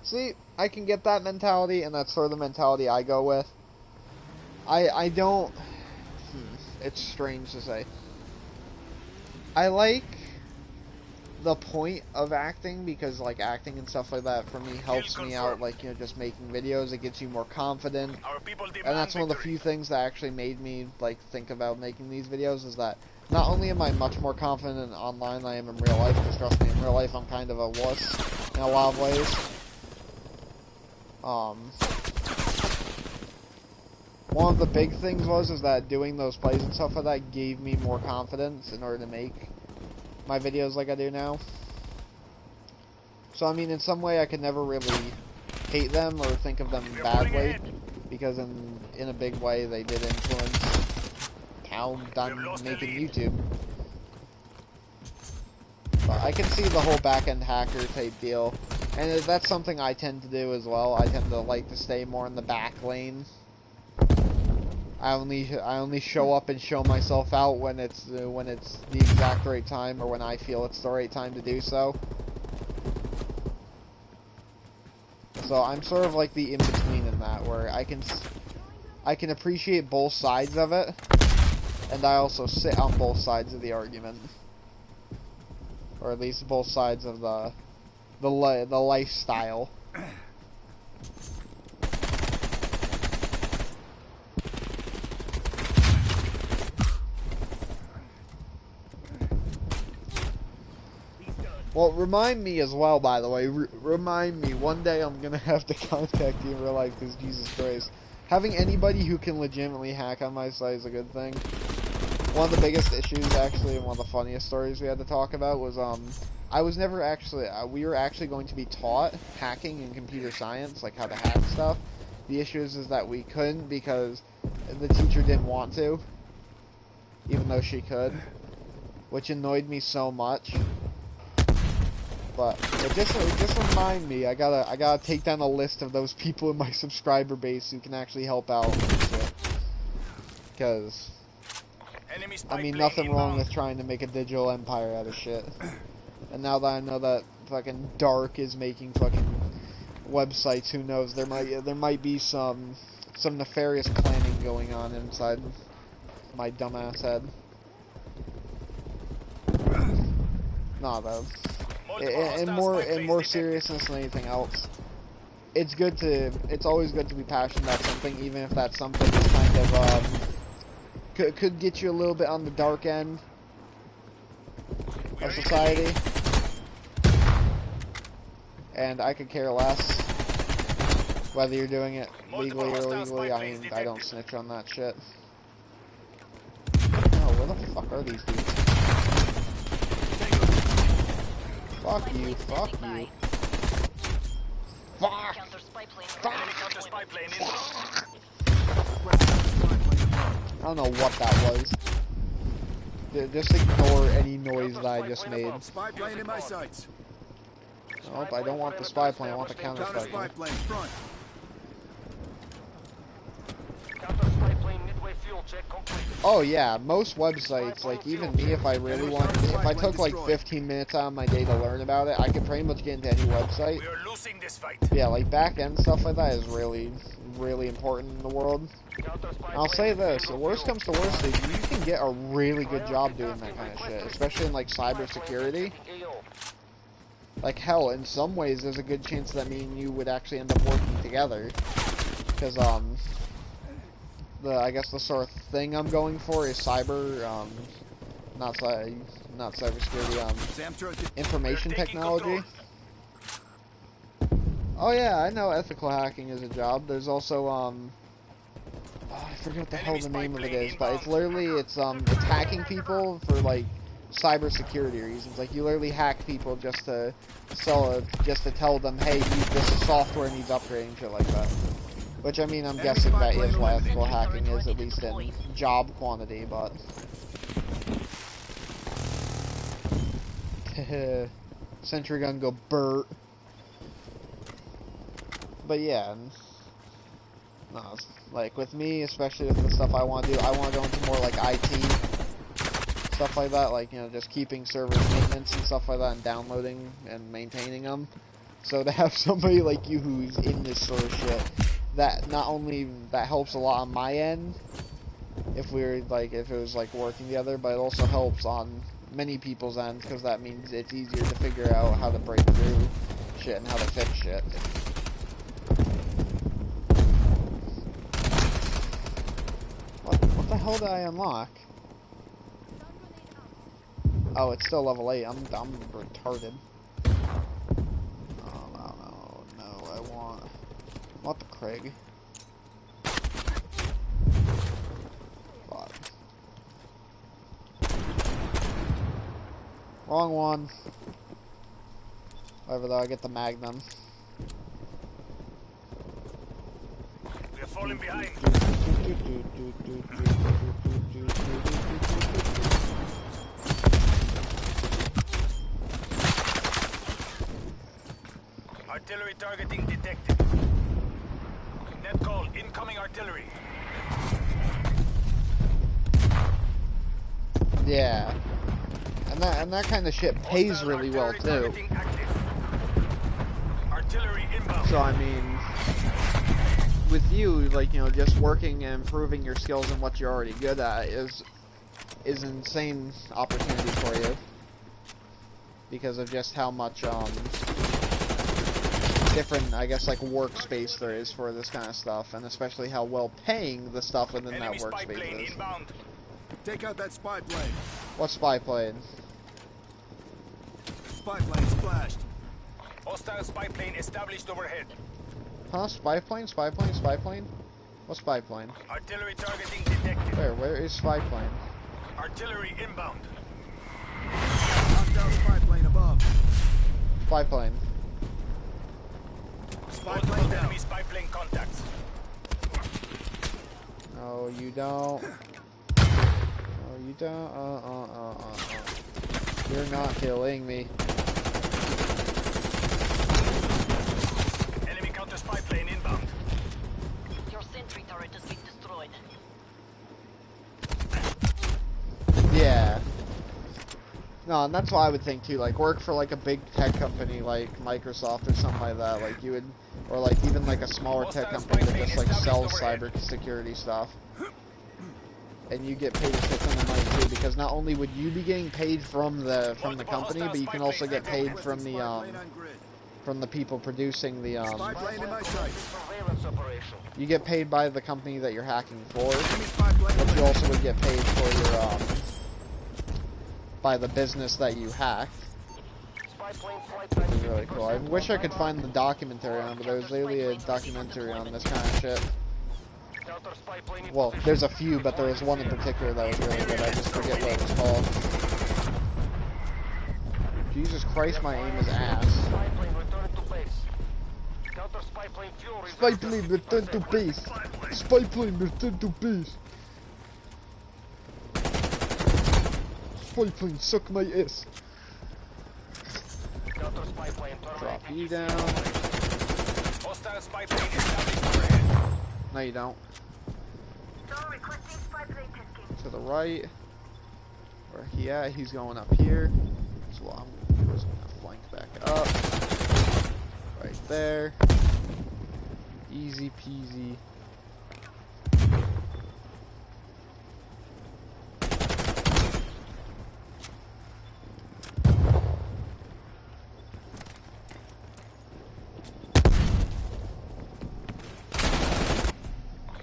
See, I can get that mentality, and that's sort of the mentality I go with. I don't... It's strange to say. I like the point of acting, because, like, acting and stuff like that, for me, helps me out, like, you know, just making videos. It gets you more confident. And that's one of the few things that actually made me, like, think about making these videos, is that not only am I much more confident online than I am in real life, because trust me, in real life I'm kind of a wuss in a lot of ways. One of the big things is that doing those plays and stuff like that gave me more confidence in order to make my videos like I do now. So I mean, in some way I could never really hate them or think of them badly, because in a big way they did influence how I'm making YouTube. But I can see the whole back-end hacker type deal. And that's something I tend to do as well. I tend to like to stay more in the back lane. I only show up and show myself out when it's the exact right time, or when I feel it's the right time to do so. So I'm sort of like the in-between in that, where I can appreciate both sides of it, and I also sit on both sides of the argument, or at least both sides of the lifestyle. Well, remind me as well, by the way, remind me, one day I'm gonna have to contact you in real life, because Jesus Christ. Having anybody who can legitimately hack on my site is a good thing. One of the biggest issues, actually, and one of the funniest stories we had to talk about was, I was never actually, we were actually going to be taught hacking in computer science, like how to hack stuff. The issue is that we couldn't, because the teacher didn't want to, even though she could. which annoyed me so much. But just remind me, I gotta take down a list of those people in my subscriber base who can actually help out and shit. Because I mean, nothing wrong with trying to make a digital empire out of shit. And now that I know that fucking Dark is making fucking websites, who knows? There might be some nefarious planning going on inside my dumbass head. Nah, though. And more seriousness than anything else, it's always good to be passionate about something, even if that something is kind of could get you a little bit on the dark end of society. And I could care less whether you're doing it legally or illegally. I mean, I don't snitch on that shit. Oh, where the fuck are these dudes? Fuck you, fuck you. Fuck! I don't know what that was. Just ignore any noise that I just made. Spy plane in my sights. Nope, I don't want the spy plane, I want the counter spy plane. Plane front. Oh yeah, most websites, like even me, if I really wanted, if I took like 15 minutes out of my day to learn about it, I could pretty much get into any website. We are losing this fight. Yeah, like back-end stuff like that is really, really important in the world. I'll say this, the worst comes to worst is you can get a really good job doing that kind of shit, especially in like cybersecurity. Like hell, in some ways there's a good chance that me and you would actually end up working together. Because, I guess the sort of thing I'm going for is not cybersecurity, information technology. Oh yeah, I know ethical hacking is a job. There's also, oh, I forget what the hell the name of it is, but it's literally, it's hacking people for, like, cybersecurity reasons. Like, you literally hack people just to tell them, hey, this software needs upgrading, shit like that. Which, I mean, I'm guessing that is what ethical hacking is, at least in job quantity, but... Sentry gun go Bert. But yeah, no, like with me, especially with the stuff I want to do, I want to go into more like IT stuff like that, like, you know, just keeping servers maintenance and stuff like that, and downloading and maintaining them. So to have somebody like you who's in this sort of shit, that not only that helps a lot on my end, if it was like working together, but it also helps on many people's ends, because that means it's easier to figure out how to break through shit and how to fix shit. What the hell did I unlock? Oh, it's still level 8. I'm retarded. No, I want the Krieg. Fuck. Wrong one. Whatever though, I get the Magnum. We're falling behind. Artillery targeting detected. Net call, incoming artillery. Yeah. And that kind of shit pays really well too. Artillery inbound. So I mean, with you, like, you know, just working and improving your skills in what you're already good at is insane opportunity for you, because of just how much different, I guess, like, workspace there is for this kind of stuff, and especially how well paying the stuff within that workspace is. Inbound. Take out that spy plane. What spy plane? Spy plane splashed. Hostile spy plane established overhead. Huh? Spy plane? Spy plane? Spy plane? What spy plane? Artillery targeting detected. Where is spy plane? Artillery inbound. Knocked down spy plane above. Spy plane. Spy plane down. Enemy spy plane contacts. No, you don't. No, you don't. You're not killing me. Enemy counter spy plane inbound. Your sentry turret has been destroyed. Yeah. No, and that's what I would think too. Like, work for like a big tech company like Microsoft or something like that. Like you would, or like even like a smaller tech company that just like sells cyber security stuff. And you get paid a shit ton of money too, because not only would you be getting paid from the company, but you can also get paid from the people producing the Spy plane in my sight. Surveillance operation. You get paid by the company that you're hacking for, Enemy spy plane. but you also would get paid for your by the business that you hacked. Spy plane flight Which is time really cool. I wish I could find the documentary on it, but there's literally a documentary on this kind of shit. counter spy plane in Well, position. there's a few, but there was one in particular that was really good. I just forget what it was called. Jesus Christ, my aim is ass. Spy plane return to base. Counter spy plane fuel Spy reserves plane, are return to base. Spy plane, return to base. Spy plane, suck my ass. Counter spy plane Drop terminating. you down. Hostile spy plane established overhead. No, you don't. Requesting spy plane testing. To the right. Where he at? He's going up here. So I'm just gonna flank back up. Right there. Easy peasy.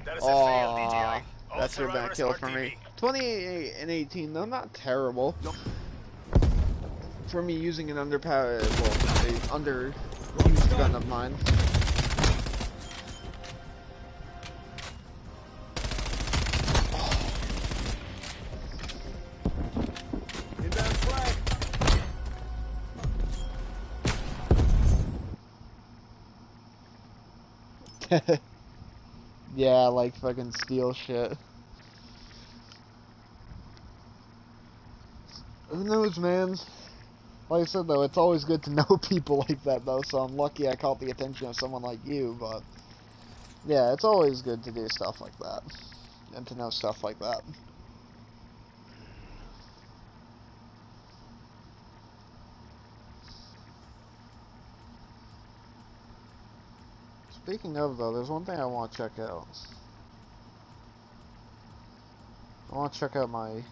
That is a failed DJI. That's your back kill for me. 28 and 18, though not terrible. For me using an underpowered, well, a underused gun of mine. Inbound flag. Yeah, like fucking steal shit. Who knows, man? Like I said, though, it's always good to know people like that, though, so I'm lucky I caught the attention of someone like you, but... Yeah, it's always good to do stuff like that. And to know stuff like that. Speaking of, though, there's one thing I want to check out. I want to check out my...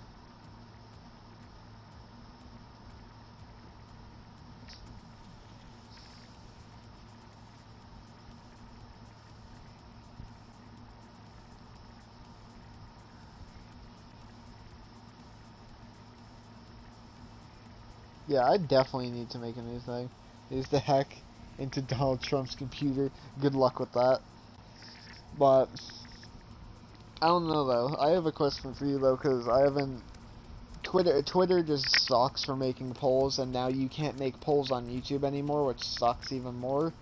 Yeah, I definitely need to make a new thing. Is to hack into Donald Trump's computer. Good luck with that. But I don't know though. I have a question for you though, because I haven't. Twitter just sucks for making polls, and now you can't make polls on YouTube anymore, which sucks even more.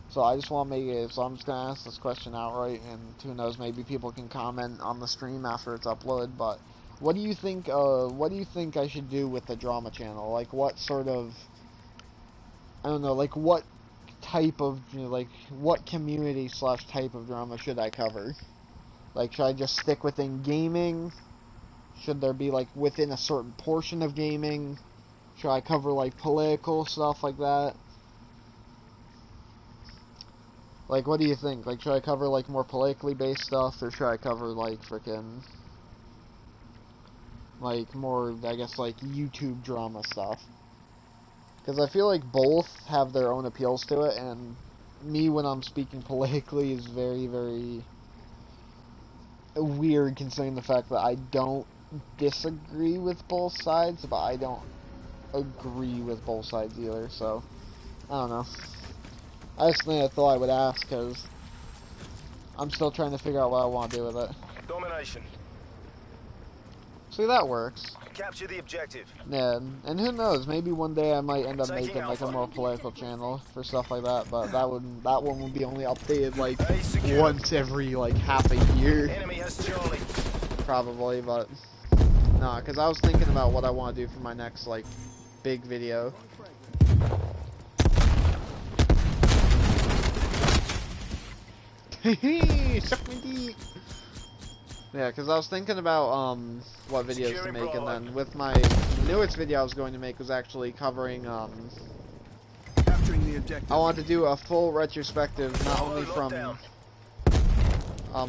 So I just want to make it. So I'm just gonna ask this question outright, and who knows, maybe people can comment on the stream after it's uploaded. But what do you think? What do you think I should do with the drama channel? Like, what sort of? I don't know. Like, what type of, like, what community / type of drama should I cover? Like, should I just stick within gaming? Should there be, like, within a certain portion of gaming? Should I cover, like, political stuff like that? Like, what do you think? Like, should I cover, like, more politically based stuff? Or should I cover, like, frickin', like, more, I guess, like, YouTube drama stuff? Because I feel like both have their own appeals to it, and me, when I'm speaking politically, is very, very weird, considering the fact that I don't disagree with both sides, but I don't agree with both sides either, so, I don't know. I thought I would ask, because I'm still trying to figure out what I want to do with it. Domination. See, that works. Capture the objective. Yeah, and who knows, maybe one day I might end up Taking making like a Alpha. more political channel for stuff like that, but that one would be only updated like A secured. once every like half a year, Enemy has Charlie. probably, but nah, because I was thinking about what I want to do for my next like big video. Suck me deep. Yeah, because I was thinking about what videos to make, and then with my newest video I was going to make was actually covering Capturing the objective. I wanted to do a full retrospective, not only from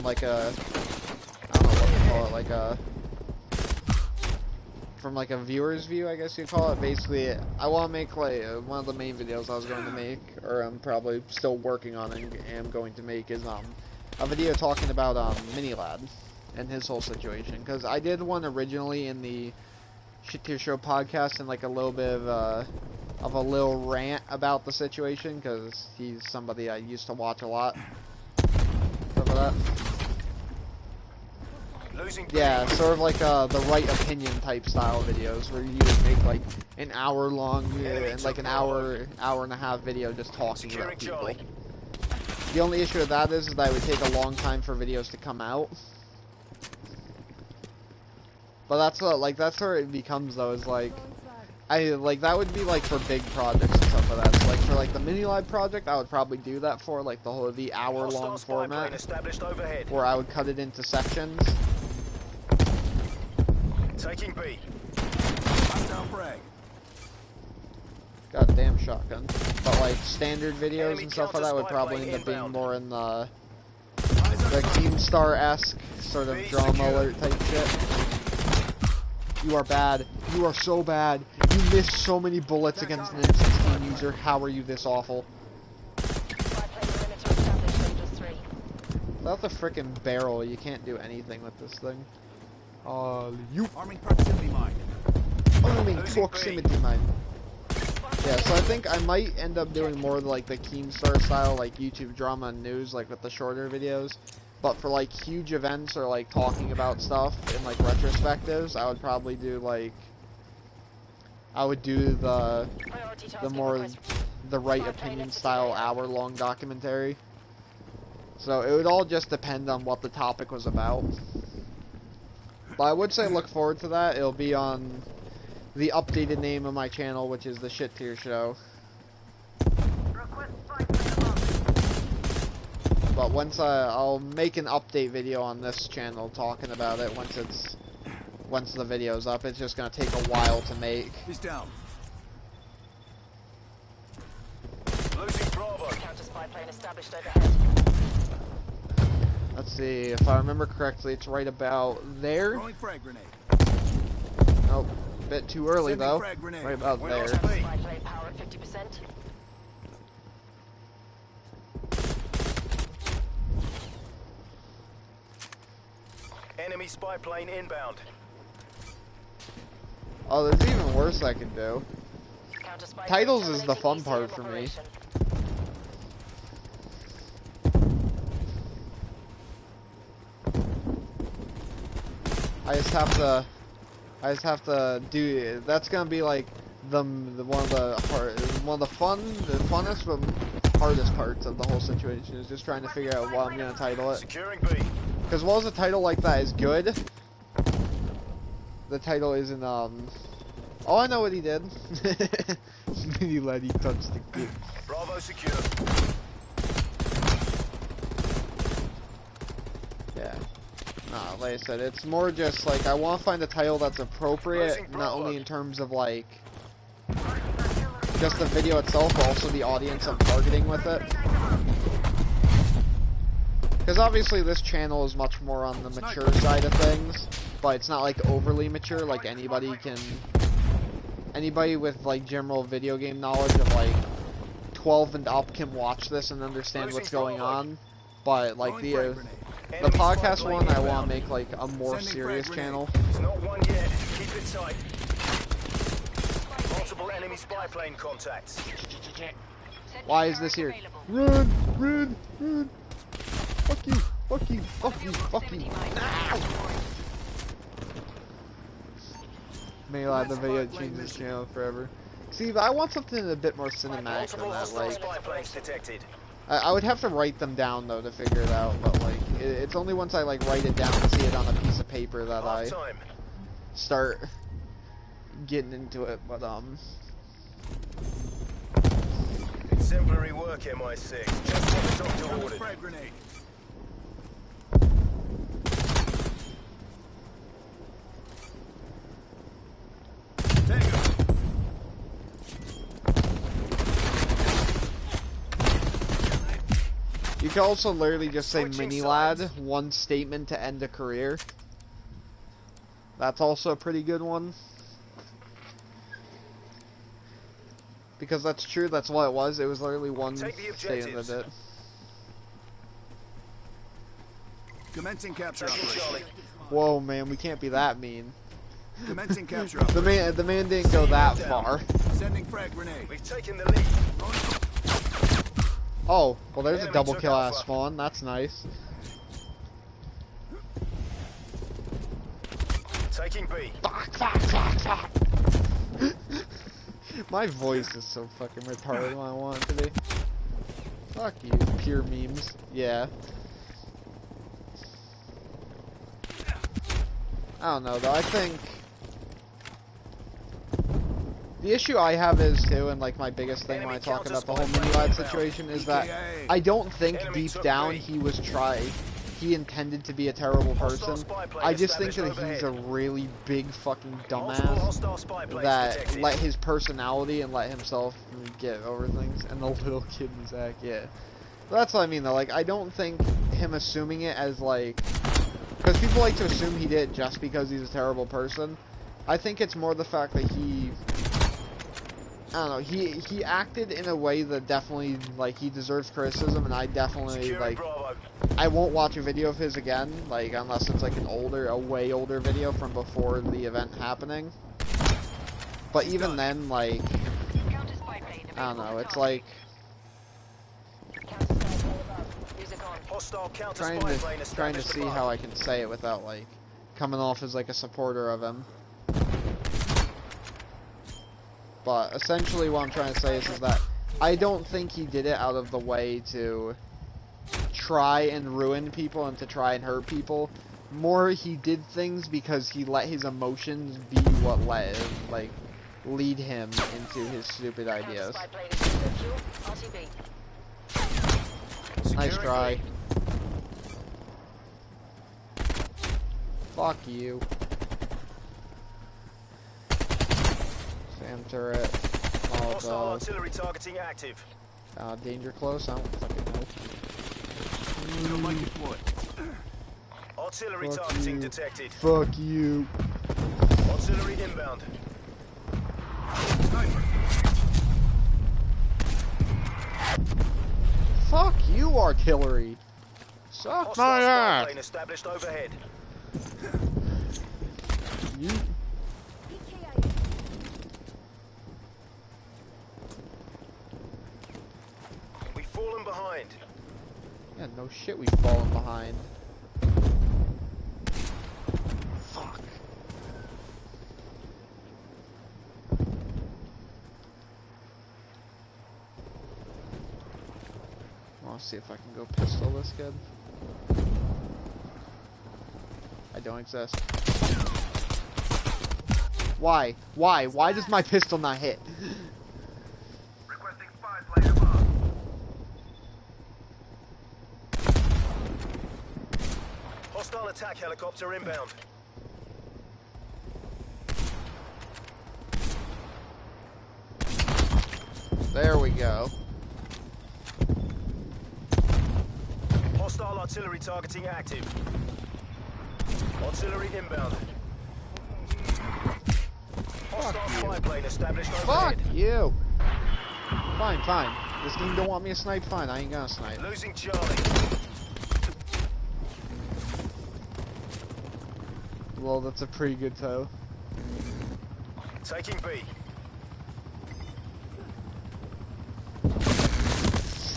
like a, I don't know what to call it, like a, from like a viewer's view, I guess you'd call it. Basically, I want to make like one of the main videos I was going to make, or I'm probably still working on and am going to make, is a video talking about Minilad and his whole situation, because I did one originally in the Shit Tier Show podcast and like a little bit of a little rant about the situation, because he's somebody I used to watch a lot. Stuff like that. Yeah, sort of like the right opinion type style videos where you would make like an hour long and like an hour and a half video just talking about people. The only issue with that is that it would take a long time for videos to come out. But that's where it becomes though, is like that would be like for big projects and stuff like that. So like for like the Minilad project, I would probably do that for like the hour long format, where I would cut it into sections. Taking B. Hostile frag. Goddamn shotgun. But like standard videos and stuff like that would probably end up being more in the Keemstar-esque sort of drama alert type shit. You are bad. You are so bad. You missed so many bullets against an M16 user. How are you this awful? Without the frickin' barrel, you can't do anything with this thing. Arming proximity mine. Arming proximity mine. Yeah, so I think I might end up doing more of like the Keemstar style, like YouTube drama and news, like with the shorter videos. But for like huge events or like talking about stuff in like retrospectives, I would probably do like, I would do the right opinion style hour-long documentary. So it would all just depend on what the topic was about. But I would say look forward to that. It'll be on the updated name of my channel, which is the Shit Tier Show. But once I'll make an update video on this channel talking about it once the video's up. It's just gonna take a while to make. He's down. Losing Bravo. Counter spy plane established overhead. Let's see, if I remember correctly, it's right about there. Throwing frag grenade. Nope, a bit too early Sending though. frag grenade. Right about We there. lost Counter B. spy plane power at 50%. Enemy spy plane inbound. Oh, there's even worse I could do. Counter spy plane Titles is the fun terminating part ECM for me. operation. I just have to do. That's gonna be like the one of the funnest but hardest parts of the whole situation is just trying to figure out what I'm gonna title it. Securing B. Because while a title like that is good, the title isn't. Oh, I know what he did. He let he touch the kid. Bravo secure. Yeah. Nah, like I said, it's more just like I want to find a title that's appropriate, not only in terms of like just the video itself, but also the audience I'm targeting with it. Because obviously this channel is much more on the mature side of things, but it's not like overly mature. Like anybody with like general video game knowledge of like 12 and up can watch this and understand what's going on. But like the podcast one, I want to make like a more serious channel. It's not one yet. Keep it tight. Multiple enemy spy plane contacts. Why is this here? Run, run, run. Fuck you, fuck you, fuck you, fuck you. Ow! Minilad, the video changed this channel forever. See, but I want something a bit more cinematic than Multiple that. hostile Like, spy planes detected. I would have to write them down though to figure it out. But like, it's only once I like write it down and see it on a piece of paper that I Half time. start getting into it. But Exemplary work, MI6. Just what the doctor Found a ordered. frag grenade. Tango. You can also literally just say Switching mini sides. lad, one statement to end a career. That's also a pretty good one. Because that's true, that's what it was. It was literally one Take the statement objectives. of it. Commencing capture Taking operation. Charlie. Whoa, man, we can't be that mean. Commencing capture The operation. man didn't go that down. far. Sending frag grenade. We've taken the lead. Oh, well there's a Enemy double took kill Alpha. ass spawn. That's nice. Taking B. Fuck. My voice is so fucking retarded when I want it to be. Fuck you, pure memes. Yeah. I don't know though, I think the issue I have is too, and like my biggest thing when I talk about the whole mini lad situation is that I don't think Enemy deep took down B. he intended to be a terrible Hostile person. spy plane I just think established that he's a overhead. really big fucking Multiple dumbass hostile spy planes that detected. let his personality and let himself get over things. And the little kid in Zach, yeah. But that's what I mean though, like I don't think him assuming it as like, because people like to assume he did it just because he's a terrible person. I think it's more the fact that I don't know, he acted in a way that definitely, like, he deserves criticism, and I definitely, Securing like, Bravo. I won't watch a video of his again, like, unless it's, like, a way older video from before the event happening. But even then, like, Counter spy plane. I don't know, available it's for like, Counter spy plane above. Music on. Hostile counter trying spy to plane trying to established see above. how I can say it without, like, coming off as, like, a supporter of him. But essentially what I'm trying to say is that I don't think he did it out of the way to try and ruin people and to try and hurt people. More he did things because he let his emotions be what lead him into his stupid Counter ideas. spy plane is in fuel. RTB. Nice Securing try. B. Fuck you. Sam turret. Hostile Oh, artillery targeting active. danger close. I don't fucking know. Don't like deployed. Artillery Fuck targeting you. detected. Fuck you. Artillery inbound. Sniper. Fuck you, artillery. Suck Hostile my spy ass. plane established overhead. You. We've fallen behind. Yeah, no shit, we've fallen behind. Fuck. I want to see if I can go pistol this kid. I don't exist. Why? Why? Why does my pistol not hit? Requesting spy plane above. Hostile attack helicopter inbound. There we go. Hostile artillery targeting active. Artillery inbound. Hostile spy plane established Fuck overhead. you. Fine, fine. This game don't want me to snipe. Fine, I ain't gonna snipe. Losing Charlie. Well, that's a pretty good toe. Taking B.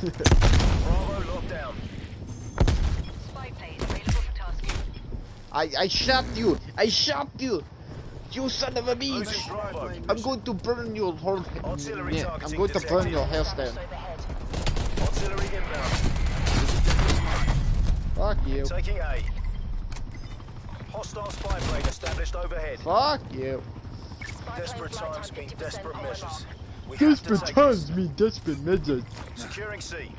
Bravo locked down. Spy plane available for tasking. I shot you! I shot you! You son of a Losing bitch! Bravo. I'm going to burn your whole Artillery yeah, I'm targeting going to burn detected. your hair Established stand. overhead. Artillery inbound. Fuck you. Taking A. Hostile spy plane established overhead. Fuck you. Spy plane Desperate flight times time mean 50% desperate OMR. measures. We have to take this. me desperate measures. Securing C.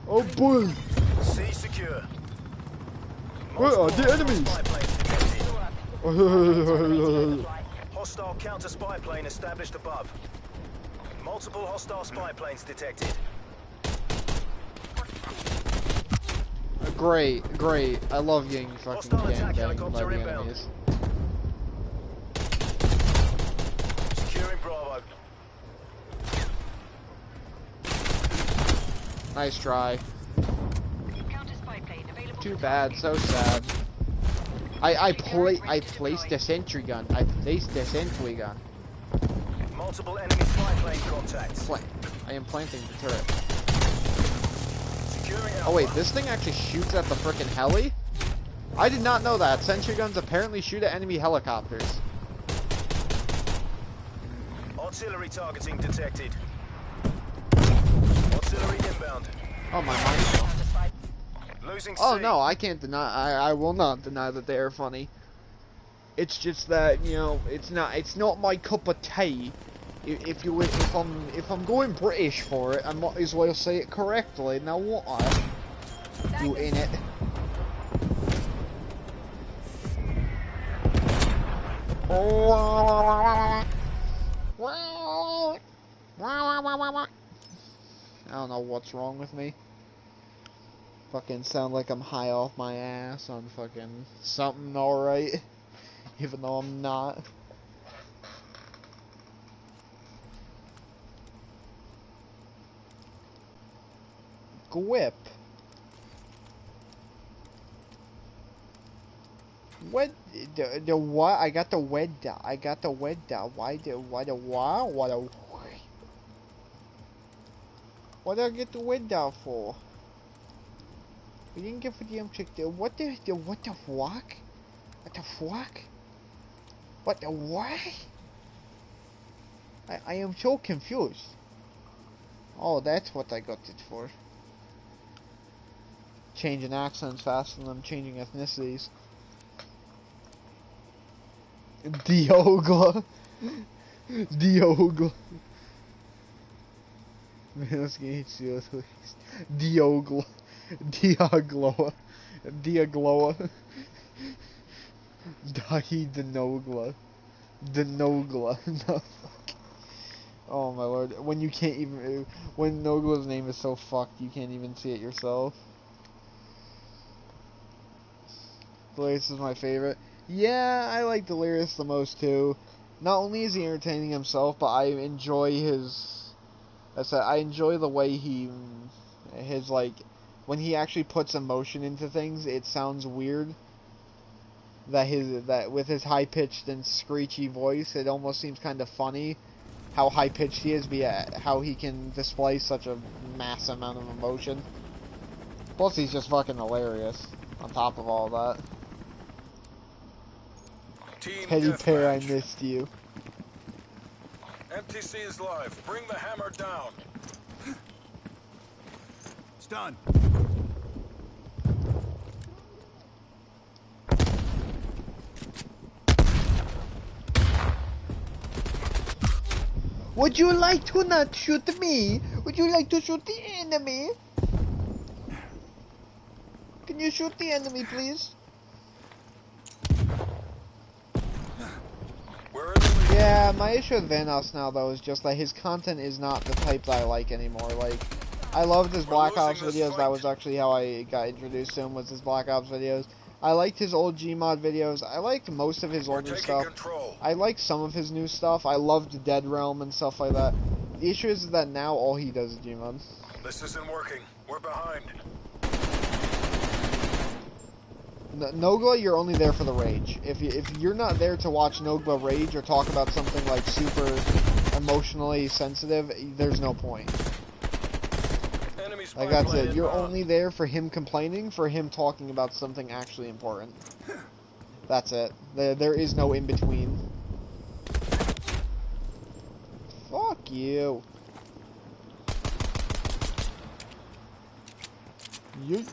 Oh boy! C secure. Where are the Multiple enemies? spy planes detected. Terminating overflight. Hostile counter spy plane established above. Multiple hostile spy planes detected. Great, great. I love getting fucking Hostile attack gangbanged by helicopter the inbound. enemies. Securing Bravo. Nice try. Counter spy plane available. Too for bad, target. so sad. I placed the sentry gun. I placed the sentry gun. Multiple enemy spy plane contacts. I am planting the turret. Securing Alpha. Oh wait, this thing actually shoots at the frickin' heli? I did not know that. Sentry guns apparently shoot at enemy helicopters. Artillery targeting detected. Artillery inbound. Oh my mind. Counter spy. Losing Oh C. no, I can't deny. I will not deny that they are funny. It's just that, you know, it's not my cup of tea. If I'm going British for it, I might as well say it correctly. Now what you in it? I don't know what's wrong with me. Fucking sound like I'm high off my ass on fucking something, alright. Even though I'm not. Gwip. What the what? I got the wed. I got the wed. Why the what? What did I get the wed for? We didn't get for the chick. What the fuck? What the fuck? What the what? I am so confused. Oh, that's what I got it for. Changing accents faster than I'm changing ethnicities. Diogla. Diogla. Diogla. Diagloa. Diagloa. Dahi Denogla. Denogla. No. Oh my lord. When you can't even. When Nogla's name is so fucked, you can't even see it yourself. Delirious is my favorite. Yeah, I like Delirious the most too. Not only is he entertaining himself, but I enjoy his. I enjoy the way his like, when he actually puts emotion into things, it sounds weird. That with his high pitched and screechy voice, it almost seems kind of funny how high pitched he is, but how he can display such a mass amount of emotion. Plus, he's just fucking hilarious. On top of all that. Team Teddy Bear, I deathmatch. missed you. MTC is live. Bring the hammer down. Stun. Would you like to not shoot me? Would you like to shoot the enemy? Can you shoot the enemy, please? We're in the lead. Yeah, my issue with Vanoss now, though, is just that his content is not the type that I like anymore. Like, I loved his Black Ops losing this videos. That fight. was actually how I got introduced to him, was his Black Ops videos. I liked his old Gmod videos. I liked most of his We're older taking stuff. control. I liked some of his new stuff. I loved Dead Realm and stuff like that. The issue is that now all he does is Gmod. This isn't working. We're behind. Nogla, you're only there for the rage. If you're not there to watch Nogla rage or talk about something like super emotionally sensitive, there's no point. Enemy spy Like that's plane it. You're inbound. only there for him complaining, for him talking about something actually important. That's it. There is no in between. Fuck you. You.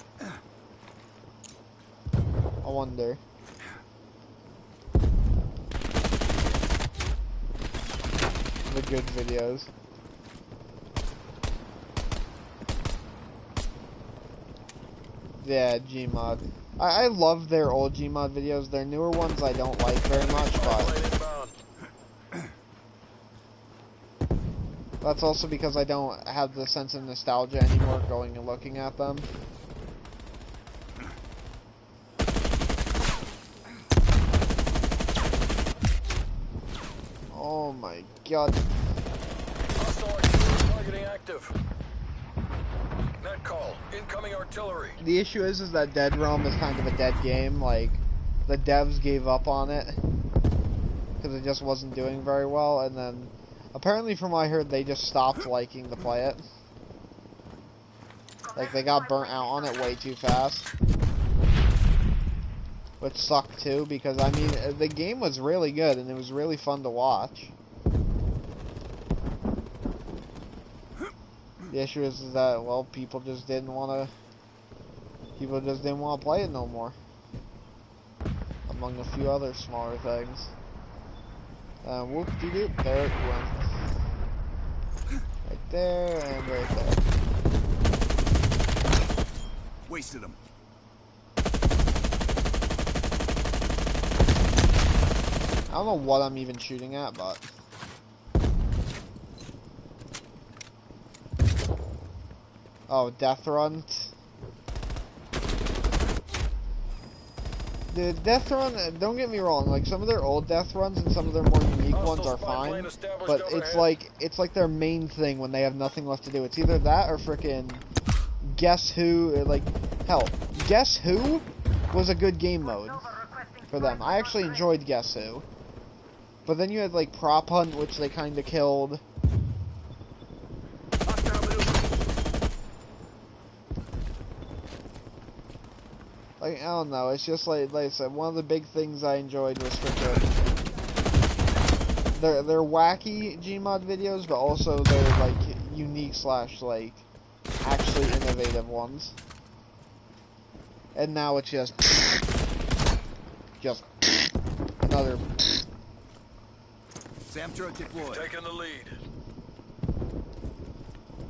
I wonder. the good videos. Yeah, Gmod. I love their old Gmod videos. Their newer ones I don't like very much, but that's also because I don't have the sense of nostalgia anymore going and looking at them. Oh my god. Hostile artillery targeting active. Net call. Incoming artillery. The issue is that Dead Realm is kind of a dead game. Like, the devs gave up on it because it just wasn't doing very well, and then apparently from what I heard they just stopped liking to play it. Like, they got burnt out on it way too fast. Which sucked too, because I mean, the game was really good and it was really fun to watch. The issue is that, well, people just didn't want to play it no more. Among a few other smaller things. Whoop-de-doop, there it went. Right there, and right there. Wasted them. I don't know what I'm even shooting at, but... Oh, Death Run. The Death Run, don't get me wrong, like, some of their old Death Runs and some of their more unique ones are fine, but it's like their main thing when they have nothing left to do. It's either that or frickin' Guess Who, like, hell, Guess Who was a good game mode for them. I actually enjoyed Guess Who. But then you had, like, Prop Hunt, which they kinda killed. Like, I don't know, it's just like I said, one of the big things I enjoyed was freaking their wacky Gmod videos, but also their, like, unique slash, like, actually innovative ones. And now it's just another. SAM turret deployed. Taking the lead.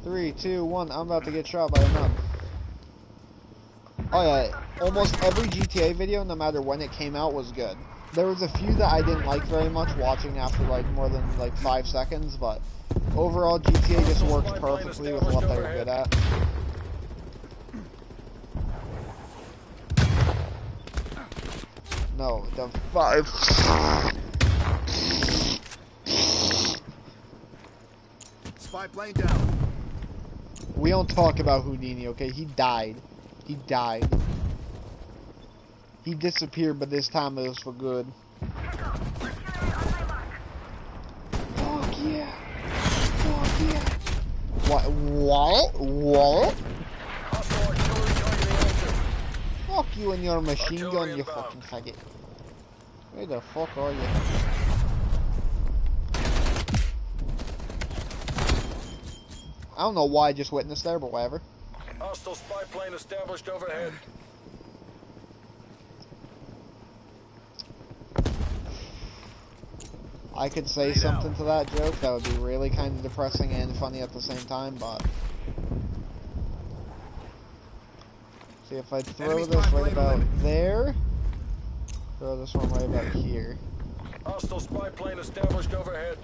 3, 2, 1, I'm about to get shot by a nun. Oh yeah, almost every GTA video, no matter when it came out, was good. There was a few that I didn't like very much watching after like more than like 5 seconds, but overall GTA just works perfectly with what they were good at. No, the 5. Spy plane down. We don't talk about Houdini, okay? He died. He died. He disappeared, but this time it was for good. Fuck yeah. Fuck yeah. What? Fuck you and your machine gun, you fucking faggot. Where the fuck are you? I don't know why I just witnessed there, but whatever. Hostile spy plane established overhead. I could say something to that joke that would be really kind of depressing and funny at the same time, but... See, if I throw this right about there, throw this one right about here. Hostile spy plane established overhead.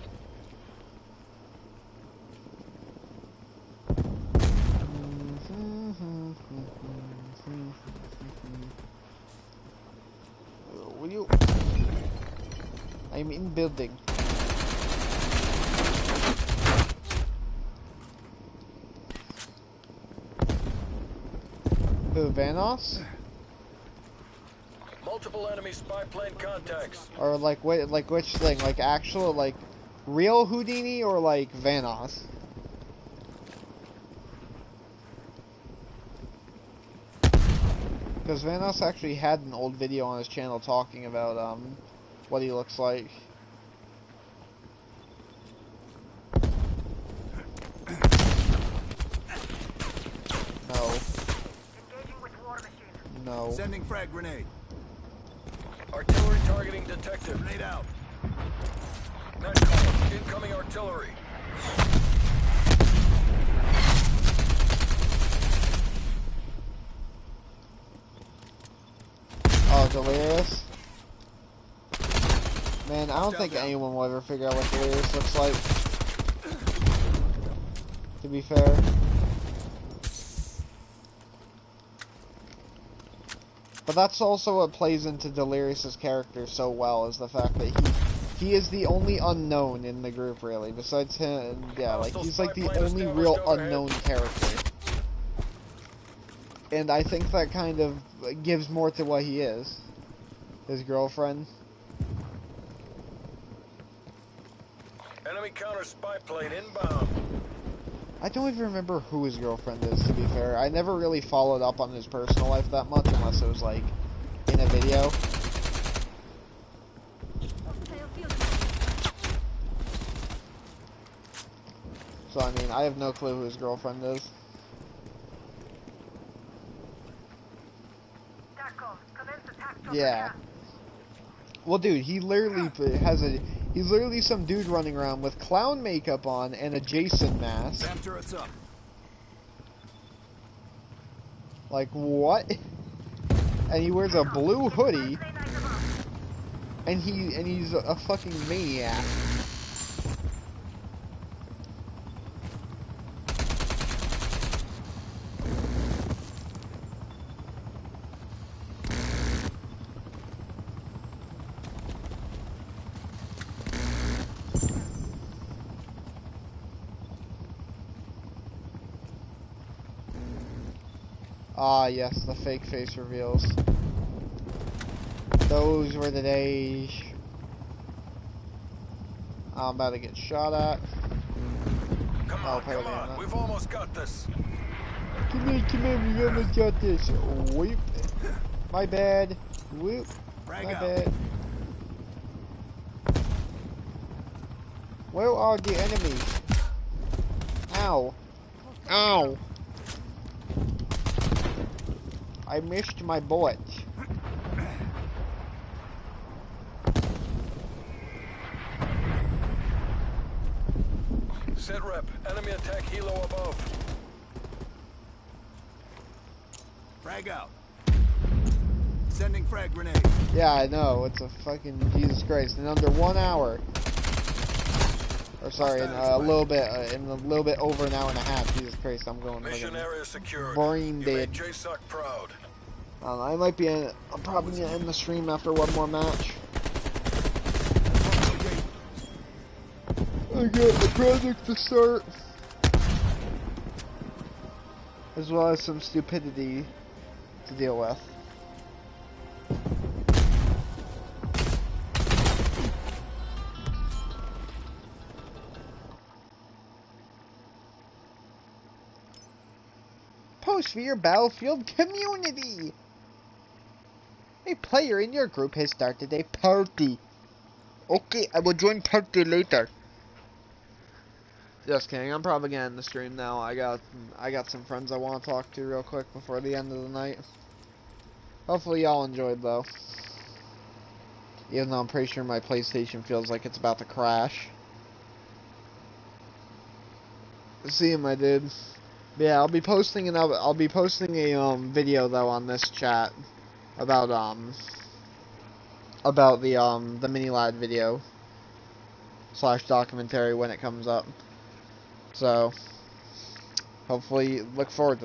Will you? I'm in building. Who, Vanoss? Multiple enemy spy plane contacts. Or like, wait, like which thing? Like actual, like real Houdini or like Vanoss? Because Vanoss actually had an old video on his channel talking about what he looks like. No. No. Sending frag grenade. Artillery targeting detected. Grenade out. Net call. Incoming artillery. Oh, Delirious? Man, I don't think anyone will ever figure out what Delirious looks like. To be fair. But that's also what plays into Delirious's character so well, is the fact that he is the only unknown in the group, really. Besides him, yeah, like, he's like the only real unknown character. And I think that kind of gives more to what he is. His girlfriend. Enemy counter spy plane inbound. I don't even remember who his girlfriend is, to be fair. I never really followed up on his personal life that much, unless it was, like, in a video. So, I mean, I have no clue who his girlfriend is. Yeah. Well, dude, he literally he's literally some dude running around with clown makeup on and a Jason mask. Damn turret's up. Like, what? And he wears a blue hoodie. And he's a fucking maniac. Ah, yes, the fake face reveals. Those were the days. I'm about to get shot at. Come on, come on. We've almost got this. Come on, we almost got this. Whoop. My bad. Whoop. My bad. Where are the enemies? Ow. Ow. I missed my bullet. Sit rep. Enemy attack helo above. Frag out. Sending frag grenade. Yeah, I know. It's a fucking Jesus Christ. In under 1 hour. Or sorry, in a little bit over an hour and a half. Jesus Christ, I'm going. Mission area secured. Brain You dead. made JSOC proud. I might be. I'm probably gonna end the stream after one more match. I got a project to start, as well as some stupidity to deal with. Post for your Battlefield community. A player in your group has started a party. Okay, I will join party later. Just kidding. I'm probably gonna end the stream now. I got some friends I want to talk to real quick before the end of the night. Hopefully y'all enjoyed though. Even though I'm pretty sure my PlayStation feels like it's about to crash. See you, my dude. But yeah, I'll be posting a video though on this chat about the mini lad video / documentary when it comes up. So hopefully look forward to